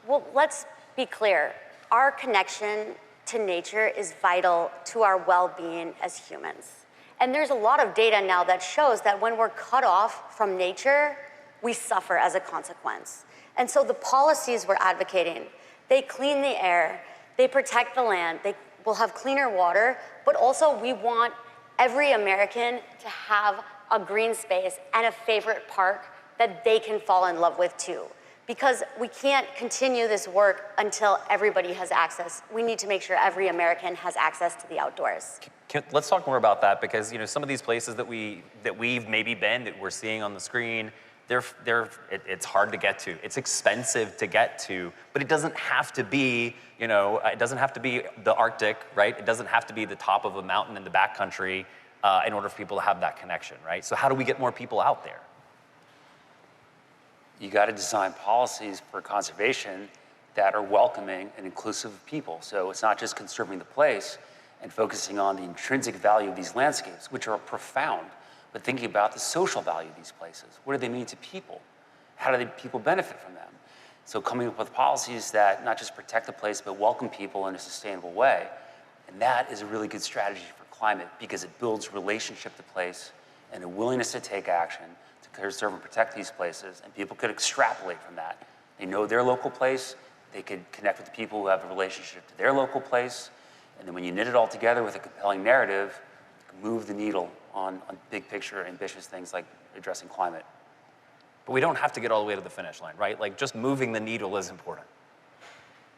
Well, let's be clear. Our connection to nature is vital to our well-being as humans. And there's a lot of data now that shows that when we're cut off from nature, we suffer as a consequence. And so the policies we're advocating, they clean the air, they protect the land, they will have cleaner water, but also we want every American to have a green space and a favorite park that they can fall in love with too. Because we can't continue this work until everybody has access. We need to make sure every American has access to the outdoors. Let's talk more about that, because some of these places that we've maybe been, that we're seeing on the screen, it's hard to get to. It's expensive to get to, but it doesn't have to be, it doesn't have to be the Arctic, right? It doesn't have to be the top of a mountain in the backcountry in order for people to have that connection, right? So how do we get more people out there? You got to design policies for conservation that are welcoming and inclusive of people. So it's not just conserving the place and focusing on the intrinsic value of these landscapes, which are profound, but thinking about the social value of these places. What do they mean to people? How do people benefit from them? So coming up with policies that not just protect the place, but welcome people in a sustainable way. And that is a really good strategy for climate, because it builds relationship to place and a willingness to take action to conserve and protect these places. And people could extrapolate from that. They know their local place, they could connect with the people who have a relationship to their local place. And then when you knit it all together with a compelling narrative, you can move the needle on big picture, ambitious things like addressing climate. But we don't have to get all the way to the finish line, right? Like, just moving the needle is important.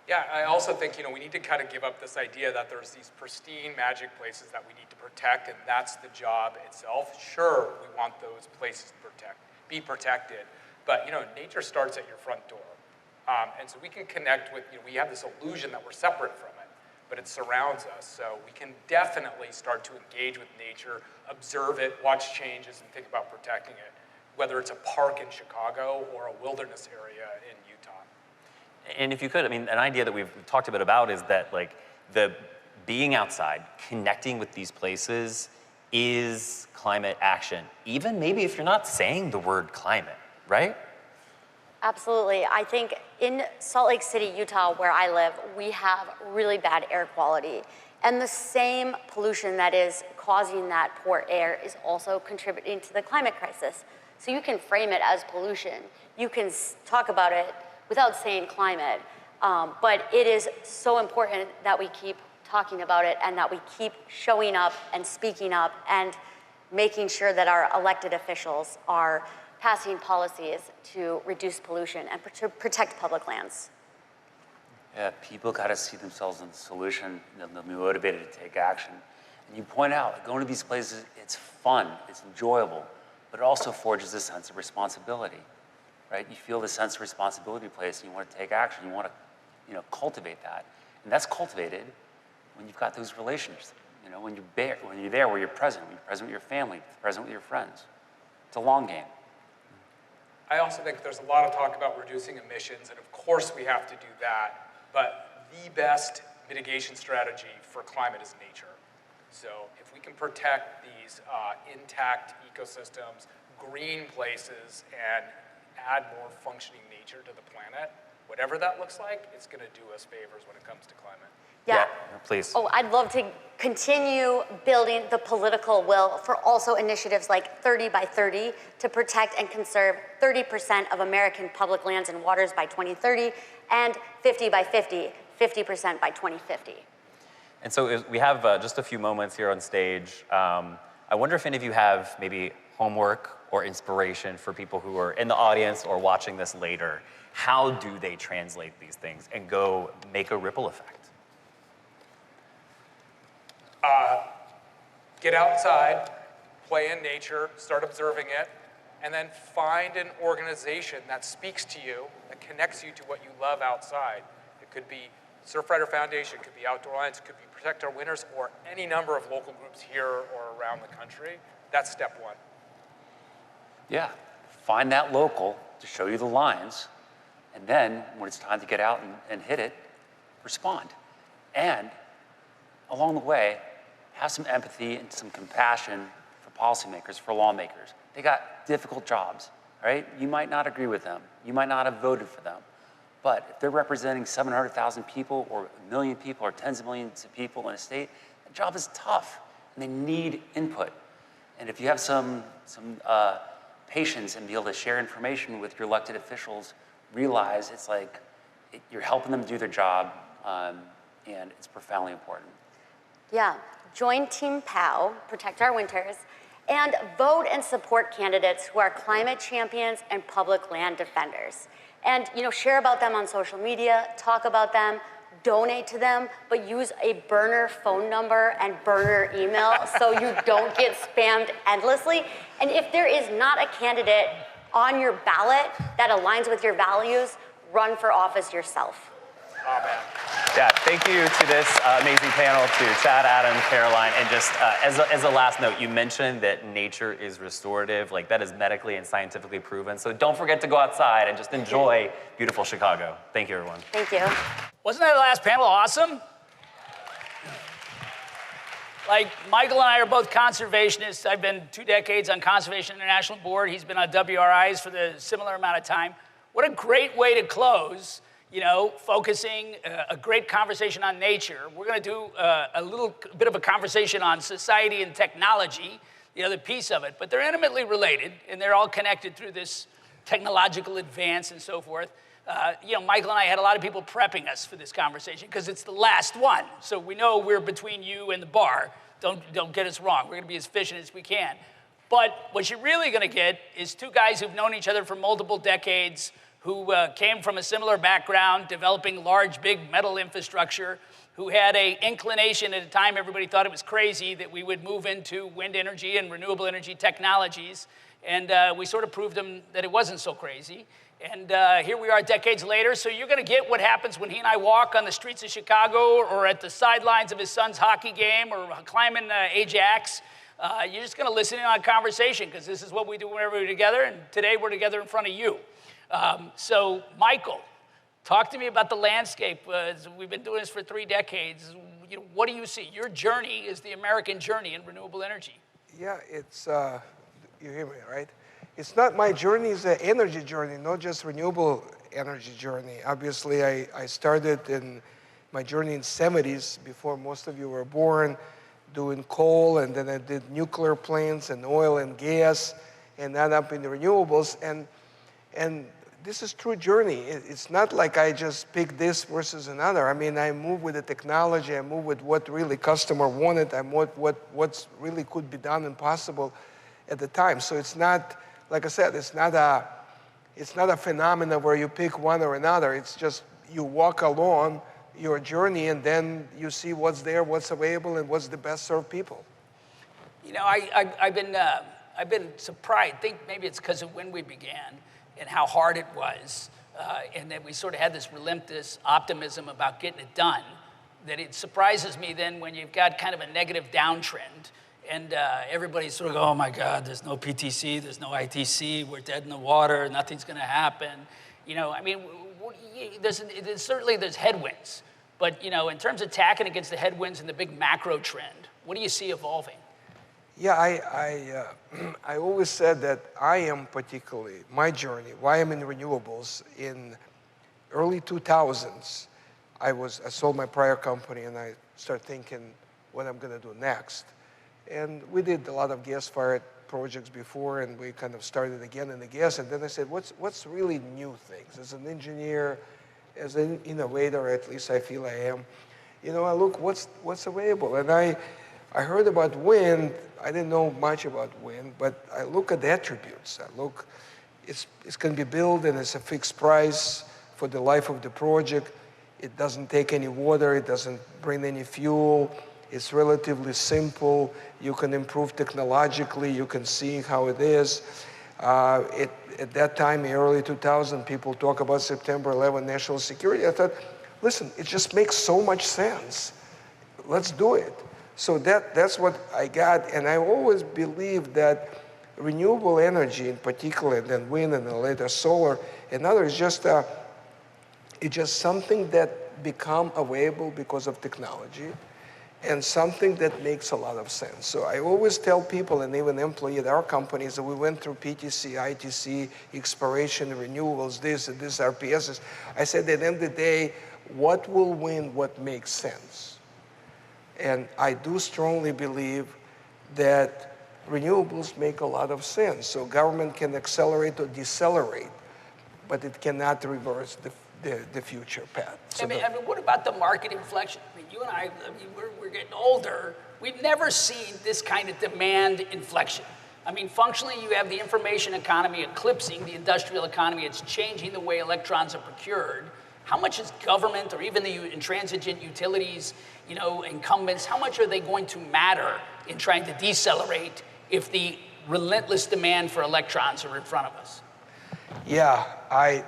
Yeah, I also think, we need to kind of give up this idea that there's these pristine magic places that we need to protect, and that's the job itself. Sure, we want those places to be protected, but, nature starts at your front door. And so we can connect with, we have this illusion that we're separate from it, but it surrounds us. So we can definitely start to engage with nature, observe it, watch changes, and think about protecting it, whether it's a park in Chicago or a wilderness area in Utah. And if you could, an idea that we've talked a bit about is that, like, the being outside, connecting with these places is climate action, even maybe if you're not saying the word climate, right? Absolutely. I think in Salt Lake City, Utah, where I live, we have really bad air quality. And the same pollution that is causing that poor air is also contributing to the climate crisis. So you can frame it as pollution. You can talk about it without saying climate. But it is so important that we keep talking about it and that we keep showing up and speaking up and making sure that our elected officials are passing policies to reduce pollution and to protect public lands. Yeah, people got to see themselves in the solution, and they'll be motivated to take action. And you point out, going to these places, it's fun, it's enjoyable, but it also forges a sense of responsibility, right? You feel the sense of responsibility place, and you want to take action. You want to, cultivate that, and that's cultivated when you've got those relationships. When you're there, where you're present with your family, present with your friends. It's a long game. I also think there's a lot of talk about reducing emissions, and of course we have to do that, but the best mitigation strategy for climate is nature. So if we can protect these intact ecosystems, green places, and add more functioning nature to the planet, whatever that looks like, it's going to do us favors when it comes to climate. Yeah. Please. Oh, I'd love to continue building the political will for also initiatives like 30 by 30 to protect and conserve 30% of American public lands and waters by 2030 and 50 by 50, 50% by 2050. And so we have just a few moments here on stage. I wonder if any of you have maybe homework or inspiration for people who are in the audience or watching this later. How do they translate these things and go make a ripple effect? Get outside, play in nature, start observing it, and then find an organization that speaks to you, that connects you to what you love outside. It could be Surfrider Foundation, it could be Outdoor Alliance, it could be Protect Our Winters, or any number of local groups here or around the country. That's step one. Yeah, find that local to show you the lines, and then when it's time to get out and hit it, respond. And along the way, have some empathy and some compassion for policymakers, for lawmakers. They got difficult jobs, right? You might not agree with them. You might not have voted for them. But if they're representing 700,000 people or 1 million people or tens of millions of people in a state, the job is tough and they need input. And if you have some patience and be able to share information with your elected officials, realize it's like you're helping them do their job, and it's profoundly important. Yeah, join Team POW, Protect Our Winters, and vote and support candidates who are climate champions and public land defenders. And share about them on social media, talk about them, donate to them, but use a burner phone number and burner email so you don't get spammed endlessly. And if there is not a candidate on your ballot that aligns with your values, run for office yourself. Amen. Yeah, thank you to this amazing panel, to Chad, Adam, Caroline, and just as a last note, you mentioned that nature is restorative, like that is medically and scientifically proven. So don't forget to go outside and just enjoy beautiful Chicago. Thank you, everyone. Thank you. Wasn't that last panel awesome? Like, Michael and I are both conservationists. I've been 2 decades on Conservation International Board. He's been on WRIs for the similar amount of time. What a great way to close. Focusing a great conversation on nature. We're going to do a little bit of a conversation on society and technology, the other piece of it, but they're intimately related, and they're all connected through this technological advance and so forth. Michael and I had a lot of people prepping us for this conversation because it's the last one, so we know we're between you and the bar. Don't get us wrong. We're going to be as efficient as we can. But what you're really going to get is 2 guys who've known each other for multiple decades, who came from a similar background, developing large, big metal infrastructure, who had an inclination at a time everybody thought it was crazy that we would move into wind energy and renewable energy technologies. And we sort of proved them that it wasn't so crazy. And here we are decades later. So you're going to get what happens when he and I walk on the streets of Chicago or at the sidelines of his son's hockey game or climbing Ajax. You're just going to listen in on a conversation because this is what we do whenever we're together. And today we're together in front of you. So, Michael, talk to me about the landscape. We've been doing this for 3 decades. what do you see? Your journey is the American journey in renewable energy. Yeah, it's, you hear me, right? It's not my journey, it's an energy journey, not just renewable energy journey. Obviously, I started in my journey in 70s, before most of you were born, doing coal, and then I did nuclear plants and oil and gas, and then up in the renewables. And this is true journey. It's not like I just pick this versus another. I mean, I move with the technology, I move with what really customer wanted, and what's really could be done and possible at the time. So it's not, like I said, it's not a phenomenon where you pick one or another. It's just you walk along your journey, and then you see what's there, what's available, and what's the best served people. You know, I've been surprised. I think maybe it's because of when we began and how hard it was, and that we sort of had this relentless optimism about getting it done, that it surprises me then when you've got kind of a negative downtrend, and everybody's sort of go, oh my God, there's no PTC, there's no ITC, we're dead in the water, nothing's gonna happen. You know, I mean, certainly there's headwinds, but you know, in terms of attacking against the headwinds and the big macro trend, what do you see evolving? Yeah, I always said that I am particularly, my journey, why I'm in renewables, in early 2000s, I sold my prior company and I started thinking what I'm gonna do next. And we did a lot of gas-fired projects before, and we kind of started again in the gas, and then I said, what's really new things? As an engineer, as an innovator, at least I feel I am, you know, I look what's available. And I heard about wind. I didn't know much about wind, but I look at the attributes. It's going to be built and it's a fixed price for the life of the project. It doesn't take any water, it doesn't bring any fuel. It's relatively simple. You can improve technologically, you can see how it is. At that time, in early 2000, people talk about September 11 national security. I thought, listen, it just makes so much sense. Let's do it. So that's what I got, and I always believed that renewable energy in particular, and then wind and then later solar and others, it's just something that become available because of technology, and something that makes a lot of sense. So I always tell people, and even employees at our companies, that we went through PTC, ITC, expiration, renewables, this RPSs. I said at the end of the day, what will win what makes sense? And I do strongly believe that renewables make a lot of sense. So government can accelerate or decelerate, but it cannot reverse the future path. So I mean, what about the market inflection? I mean, you and I mean, we're getting older. We've never seen this kind of demand inflection. I mean, functionally, you have the information economy eclipsing the industrial economy. It's changing the way electrons are procured. How much is government or even the intransigent utilities, you know, incumbents, how much are they going to matter in trying to decelerate if the relentless demand for electrons are in front of us? Yeah,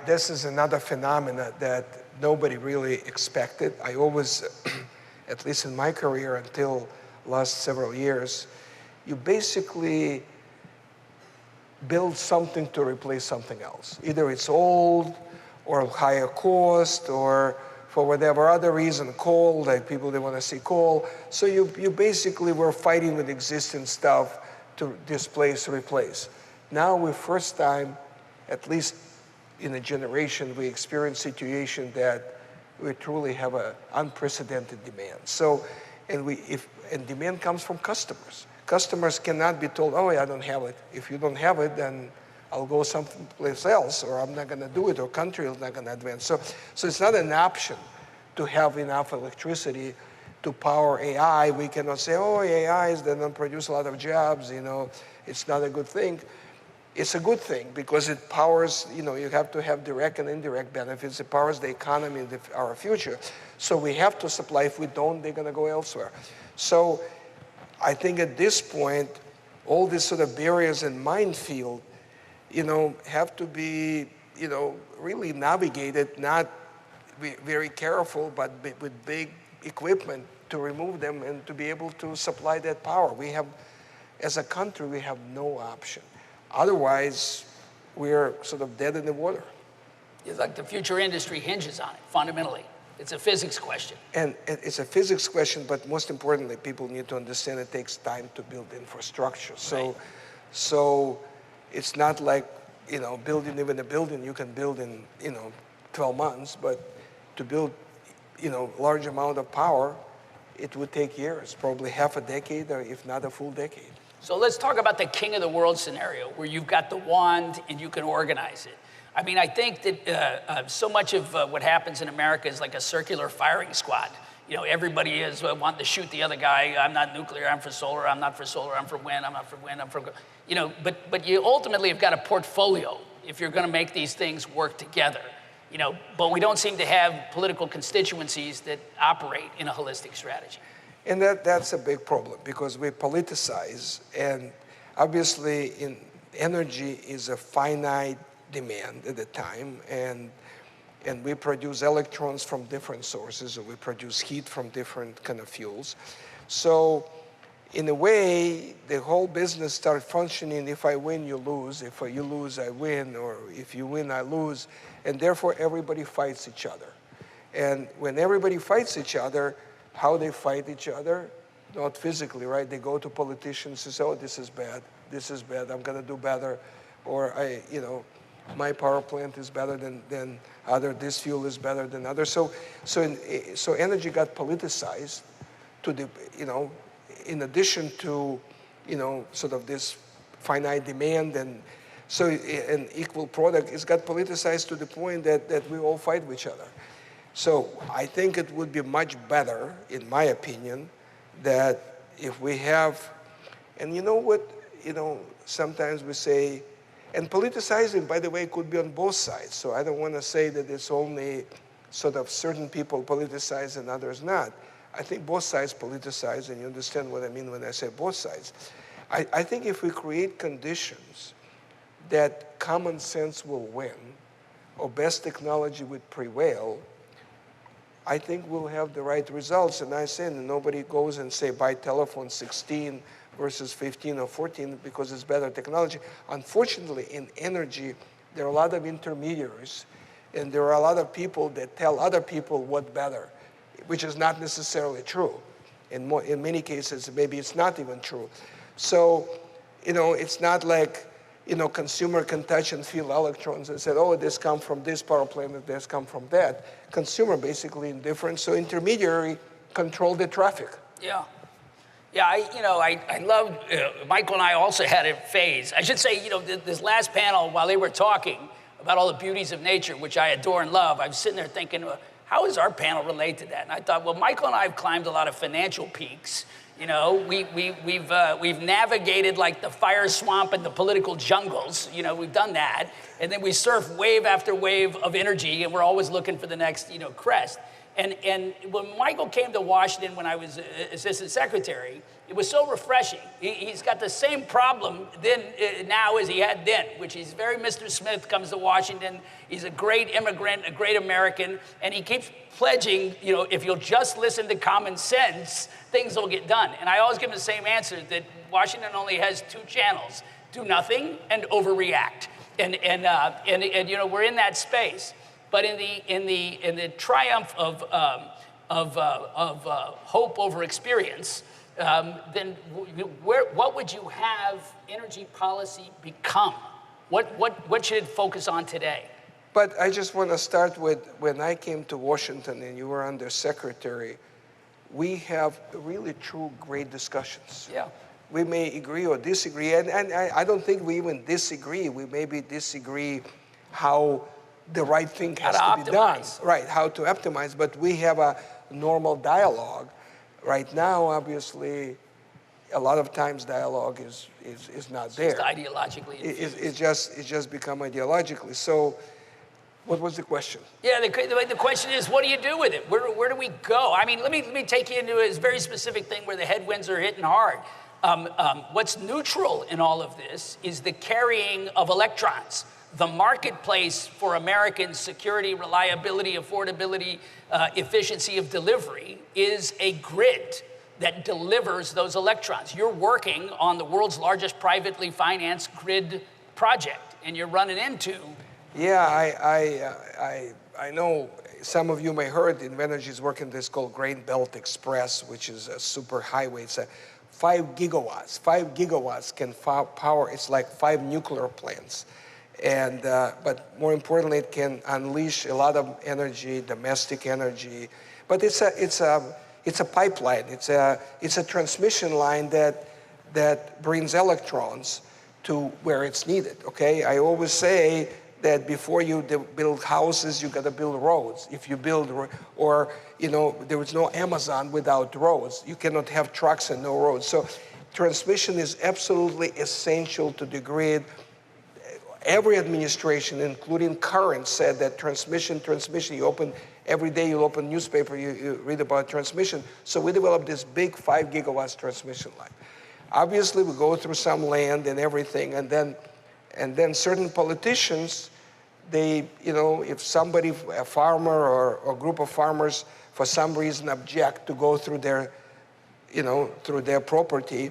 this is another phenomena that nobody really expected. I always, at least in my career until last several years, you basically build something to replace something else. Either it's old or higher cost or for whatever other reason, coal, like people, they want to see coal. So you basically were fighting with existing stuff to displace, replace. Now we're first time, at least in a generation, we experience a situation that we truly have an unprecedented demand. So, and demand comes from customers. Customers cannot be told, oh, I don't have it. If you don't have it, then I'll go someplace else, or I'm not going to do it, or country is not going to advance. So it's not an option to have enough electricity to power AI. We cannot say, oh, AI is going to produce a lot of jobs, you know, it's not a good thing. It's a good thing because it powers, you know, you have to have direct and indirect benefits. It powers the economy and our future. So we have to supply. If we don't, they're going to go elsewhere. So I think at this point, all these sort of barriers and minefield, you know, have to be, you know, really navigated, not be very careful, but with big equipment to remove them and to be able to supply that power. We have, as a country, we have no option. Otherwise, we're sort of dead in the water. It's like the future industry hinges on it, fundamentally. It's a physics question. And it's a physics question, but most importantly, people need to understand it takes time to build infrastructure. So it's not like, building even a building you can build in, 12 months, but to build, large amount of power, it would take years, probably half a decade, or if not a full decade. So let's talk about the king of the world scenario, where you've got the wand and you can organize it. I mean, I think that so much of what happens in America is like a circular firing squad. Everybody is wanting to shoot the other guy. I'm not nuclear, I'm for solar, I'm not for solar, I'm for wind, I'm not for wind, I'm for, but you ultimately have got a portfolio if you're gonna make these things work together. But we don't seem to have political constituencies that operate in a holistic strategy. And that's a big problem because we politicize, and obviously energy is a finite demand at the time, and we produce electrons from different sources, or we produce heat from different kind of fuels. So in a way, the whole business starts functioning, if I win, you lose, if you lose, I win, or if you win, I lose, and therefore everybody fights each other. And when everybody fights each other, how they fight each other? Not physically, right? They go to politicians and say, oh, this is bad, I'm gonna do better, or my power plant is better than other, this fuel is better than others. So energy got politicized to the, in addition to, sort of this finite demand, and so an equal product, it's got politicized to the point that we all fight with each other. So I think it would be much better, in my opinion, that if we have, and you know what, sometimes we say, and politicizing, by the way, could be on both sides. So I don't want to say that it's only sort of certain people politicize and others not. I think both sides politicize, and you understand what I mean when I say both sides. I think if we create conditions that common sense will win, or best technology would prevail, I think we'll have the right results. And I say, nobody goes and say, buy telephone 16 versus 15 or 14 because it's better technology. Unfortunately, in energy, there are a lot of intermediaries, and there are a lot of people that tell other people what better, which is not necessarily true. In many cases, maybe it's not even true. So, it's not like, consumer can touch and feel electrons and say, oh, this comes from this power plant, this comes from that. Consumer basically indifferent, so intermediary control the traffic. Yeah. Yeah, I loved, Michael and I also had a phase. I should say, this last panel, while they were talking about all the beauties of nature, which I adore and love, I was sitting there thinking, how does our panel relate to that? And I thought, well, Michael and I have climbed a lot of financial peaks. We've navigated like the fire swamp and the political jungles. We've done that. And then we surf wave after wave of energy, and we're always looking for the next, crest. And when Michael came to Washington when I was assistant secretary, it was so refreshing. He's got the same problem now as he had then, which is very Mr. Smith comes to Washington. He's a great immigrant, a great American, and he keeps pledging, if you'll just listen to common sense, things will get done. And I always give him the same answer, that Washington only has two channels: do nothing and overreact. And we're in that space. But in the triumph of hope over experience, then what would you have energy policy become? What should it focus on today? But I just want to start with, when I came to Washington and you were undersecretary, we have really true great discussions. Yeah. We may agree or disagree, and I don't think we even disagree. We maybe disagree how the right thing has to be done. Right, how to optimize, but we have a normal dialogue. Right now, obviously, a lot of times dialogue is not there. It's ideologically infused. It's just become ideologically. So what was the question? Yeah, the question is, what do you do with it? Where do we go? I mean, let me take you into a very specific thing where the headwinds are hitting hard. What's neutral in all of this is the carrying of electrons. The marketplace for American security, reliability, affordability, efficiency of delivery is a grid that delivers those electrons. You're working on the world's largest privately financed grid project, and you're running into. Yeah, I know some of you may heard Invenergy is working this called Grain Belt Express, which is a super highway. It's a 5 gigawatts. 5 gigawatts can power, it's like 5 nuclear plants. And, but more importantly, it can unleash a lot of energy, domestic energy. But it's a pipeline. It's a transmission line that brings electrons to where it's needed, okay? I always say that before you build houses, you gotta build roads. If you build, or, you know, there is no Amazon without roads. You cannot have trucks and no roads. So transmission is absolutely essential to the grid. Every administration, including current, said that transmission, you open, every day you open newspaper, you read about transmission. So we developed this big 5 gigawatts transmission line. Obviously, we go through some land and everything, and then certain politicians, they, you know, if somebody, a farmer or a group of farmers, for some reason object to go through their, you know, through their property,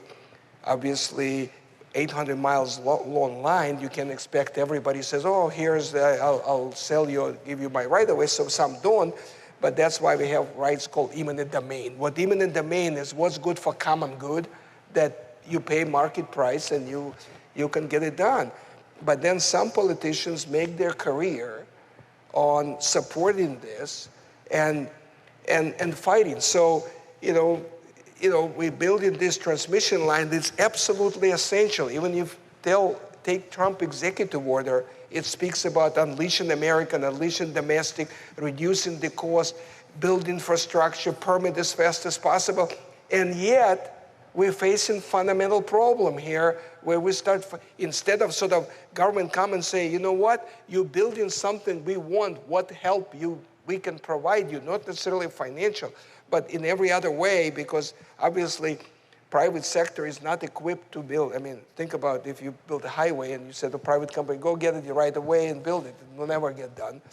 obviously 800 miles long line, you can expect everybody says, oh, here's, I'll sell you, I'll give you my right of way, so some don't, but that's why we have rights called eminent domain. What eminent domain is, what's good for common good, that you pay market price and you can get it done. But then some politicians make their career on supporting this and fighting. So, you know, we building this transmission line that's absolutely essential. Even if they'll take Trump executive order, it speaks about unleashing American, unleashing domestic, reducing the cost, build infrastructure, permit as fast as possible. And yet, we're facing fundamental problem here where we start, instead of sort of government come and say, you know what, you're building something we want, what help we can provide you, not necessarily financial, but in every other way, because obviously private sector is not equipped to build. I mean, think about if you build a highway and you said to a private company, go get it right away and build it. It will never get done.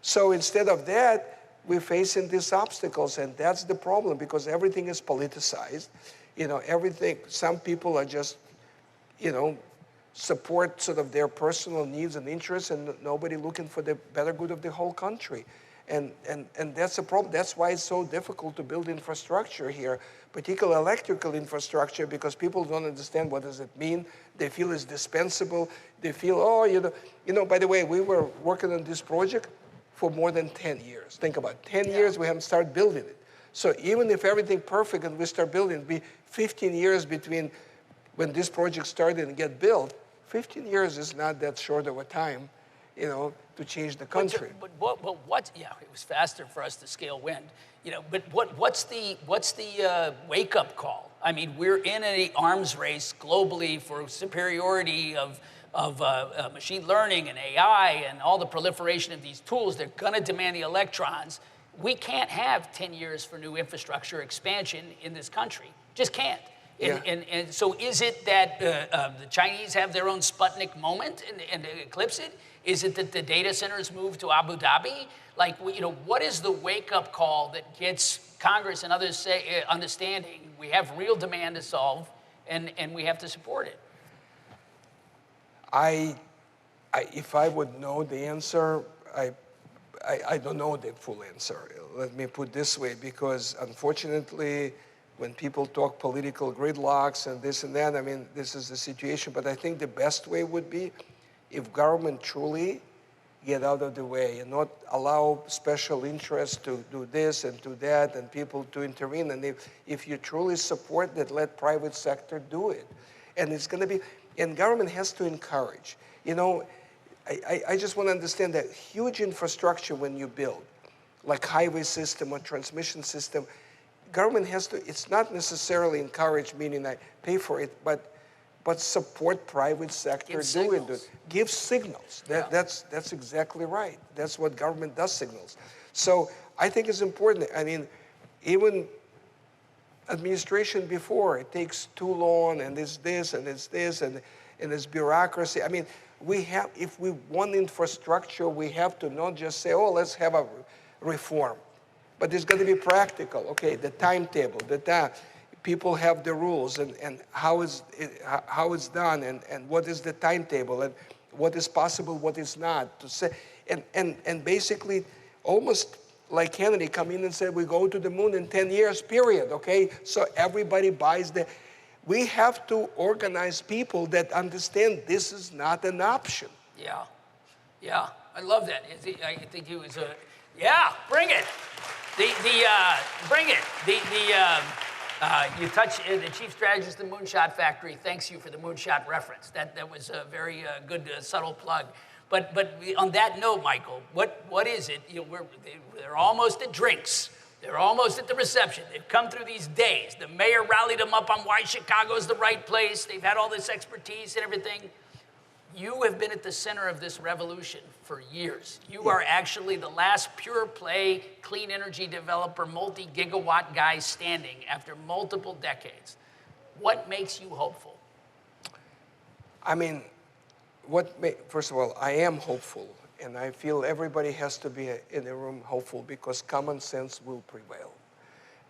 So instead of that, we're facing these obstacles, and that's the problem because everything is politicized. You know, everything, some people are just, you know, support sort of their personal needs and interests and nobody looking for the better good of the whole country. And that's a problem. That's why it's so difficult to build infrastructure here, particularly electrical infrastructure, because people don't understand what does it mean. They feel it's dispensable. They feel, oh, you know, by the way, we were working on this project for more than 10 years. Think about it. 10 years we haven't started building it. So even if everything perfect and we start building, it'll be 15 years between when this project started and get built. 15 years is not that short of a time, you know, to change the country. But what? Yeah, it was faster for us to scale wind, you know. But what's the wake-up call? I mean, we're in an arms race globally for superiority of machine learning and AI and all the proliferation of these tools. They're going to demand the electrons. We can't have 10 years for new infrastructure expansion in this country. Just can't. And so is it that the Chinese have their own Sputnik moment and eclipse it? Is it that the data centers move to Abu Dhabi? Like, you know, what is the wake-up call that gets Congress and others understanding we have real demand to solve and we have to support it? If I would know the answer, I don't know the full answer. Let me put it this way, because unfortunately, when people talk political gridlocks and this and that, I mean, this is the situation, but I think the best way would be if government truly get out of the way and not allow special interests to do this and do that and people to intervene. And if you truly support that, let private sector do it. And it's going to be, and government has to encourage. You know, I just want to understand that huge infrastructure when you build, like highway system or transmission system, government has to, it's not necessarily encourage, meaning I pay for it, but support private sector doing it. Give signals. That's exactly right. That's what government does, signals. So I think it's important. I mean, even administration before, it takes too long, and it's this, and it's this, and it's bureaucracy. I mean, we have, if we want infrastructure, we have to not just say, oh, let's have a reform. But it's going to be practical. Okay, the timetable, people have the rules, and how it's done, and what is the timetable, and what is possible, what is not. To say, and basically, almost like Kennedy come in and said, we go to the moon in 10 years, period, okay? So everybody buys the, we have to organize people that understand this is not an option. Yeah, yeah, I love that. I think he was a, yeah, bring it. Bring it. You touch the chief strategist of the Moonshot Factory. Thanks you for the Moonshot reference. That was a very good subtle plug. But on that note, Michael, what is it? You know, they're almost at drinks. They're almost at the reception. They've come through these days. The mayor rallied them up on why Chicago's the right place. They've had all this expertise and everything. You have been at the center of this revolution for years. You are actually the last pure play, clean energy developer, multi-gigawatt guy standing after multiple decades. What makes you hopeful? I mean, first of all, I am hopeful, and I feel everybody has to be in the room hopeful because common sense will prevail.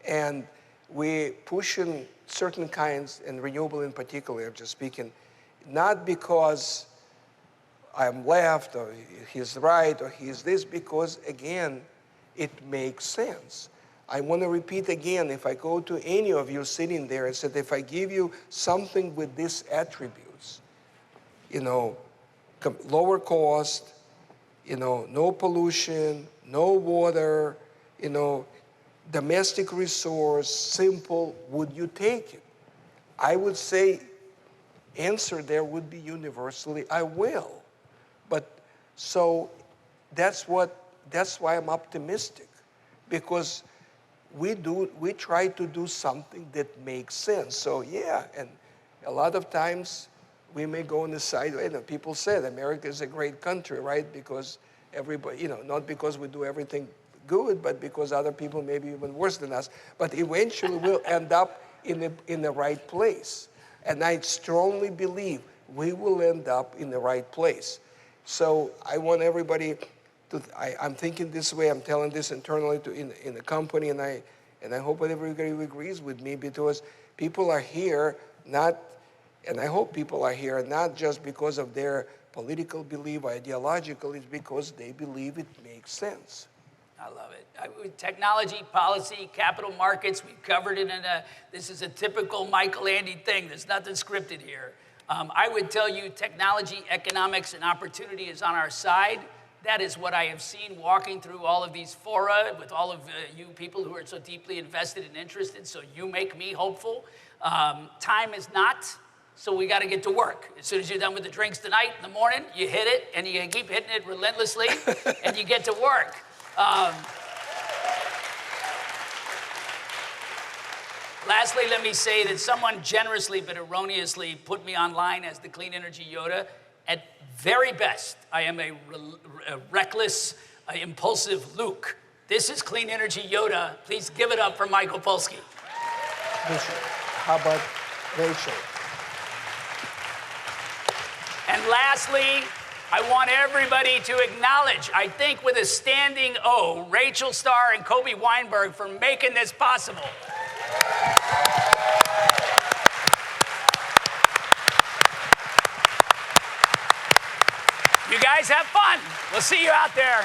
And we pushing certain kinds, and renewable in particular, I'm just speaking, not because I'm left or he's right or he's this, because again, it makes sense. I want to repeat again, if I go to any of you sitting there and said, if I give you something with these attributes, you know, lower cost, you know, no pollution, no water, you know, domestic resource, simple, would you take it? I would say, answer there would be universally, I will. But so that's why I'm optimistic, because we try to do something that makes sense. So yeah, and a lot of times we may go on the side, you know, people said America is a great country, right? Because everybody, you know, not because we do everything good, but because other people may be even worse than us. But eventually we'll end up in the right place. And I strongly believe we will end up in the right place. So I want everybody to, I'm thinking this way, I'm telling this internally in the company, and I hope that everybody agrees with me, because people are here not, and I hope people are here not just because of their political belief, ideological, it's because they believe it makes sense. I love it. Technology, policy, capital markets, we've covered it this is a typical Michael Andy thing. There's nothing scripted here. I would tell you technology, economics, and opportunity is on our side. That is what I have seen walking through all of these fora with all of you people who are so deeply invested and interested, so you make me hopeful. Time is not, so we got to get to work. As soon as you're done with the drinks tonight, in the morning, you hit it, and you keep hitting it relentlessly, and you get to work. Lastly, let me say that someone generously but erroneously put me online as the Clean Energy Yoda. At very best, I am a reckless, impulsive Luke. This is Clean Energy Yoda. Please give it up for Michael Polsky. How about Rachel? And lastly, I want everybody to acknowledge, I think with a standing O, Rachel Starr and Kobe Weinberg for making this possible. You guys have fun. We'll see you out there.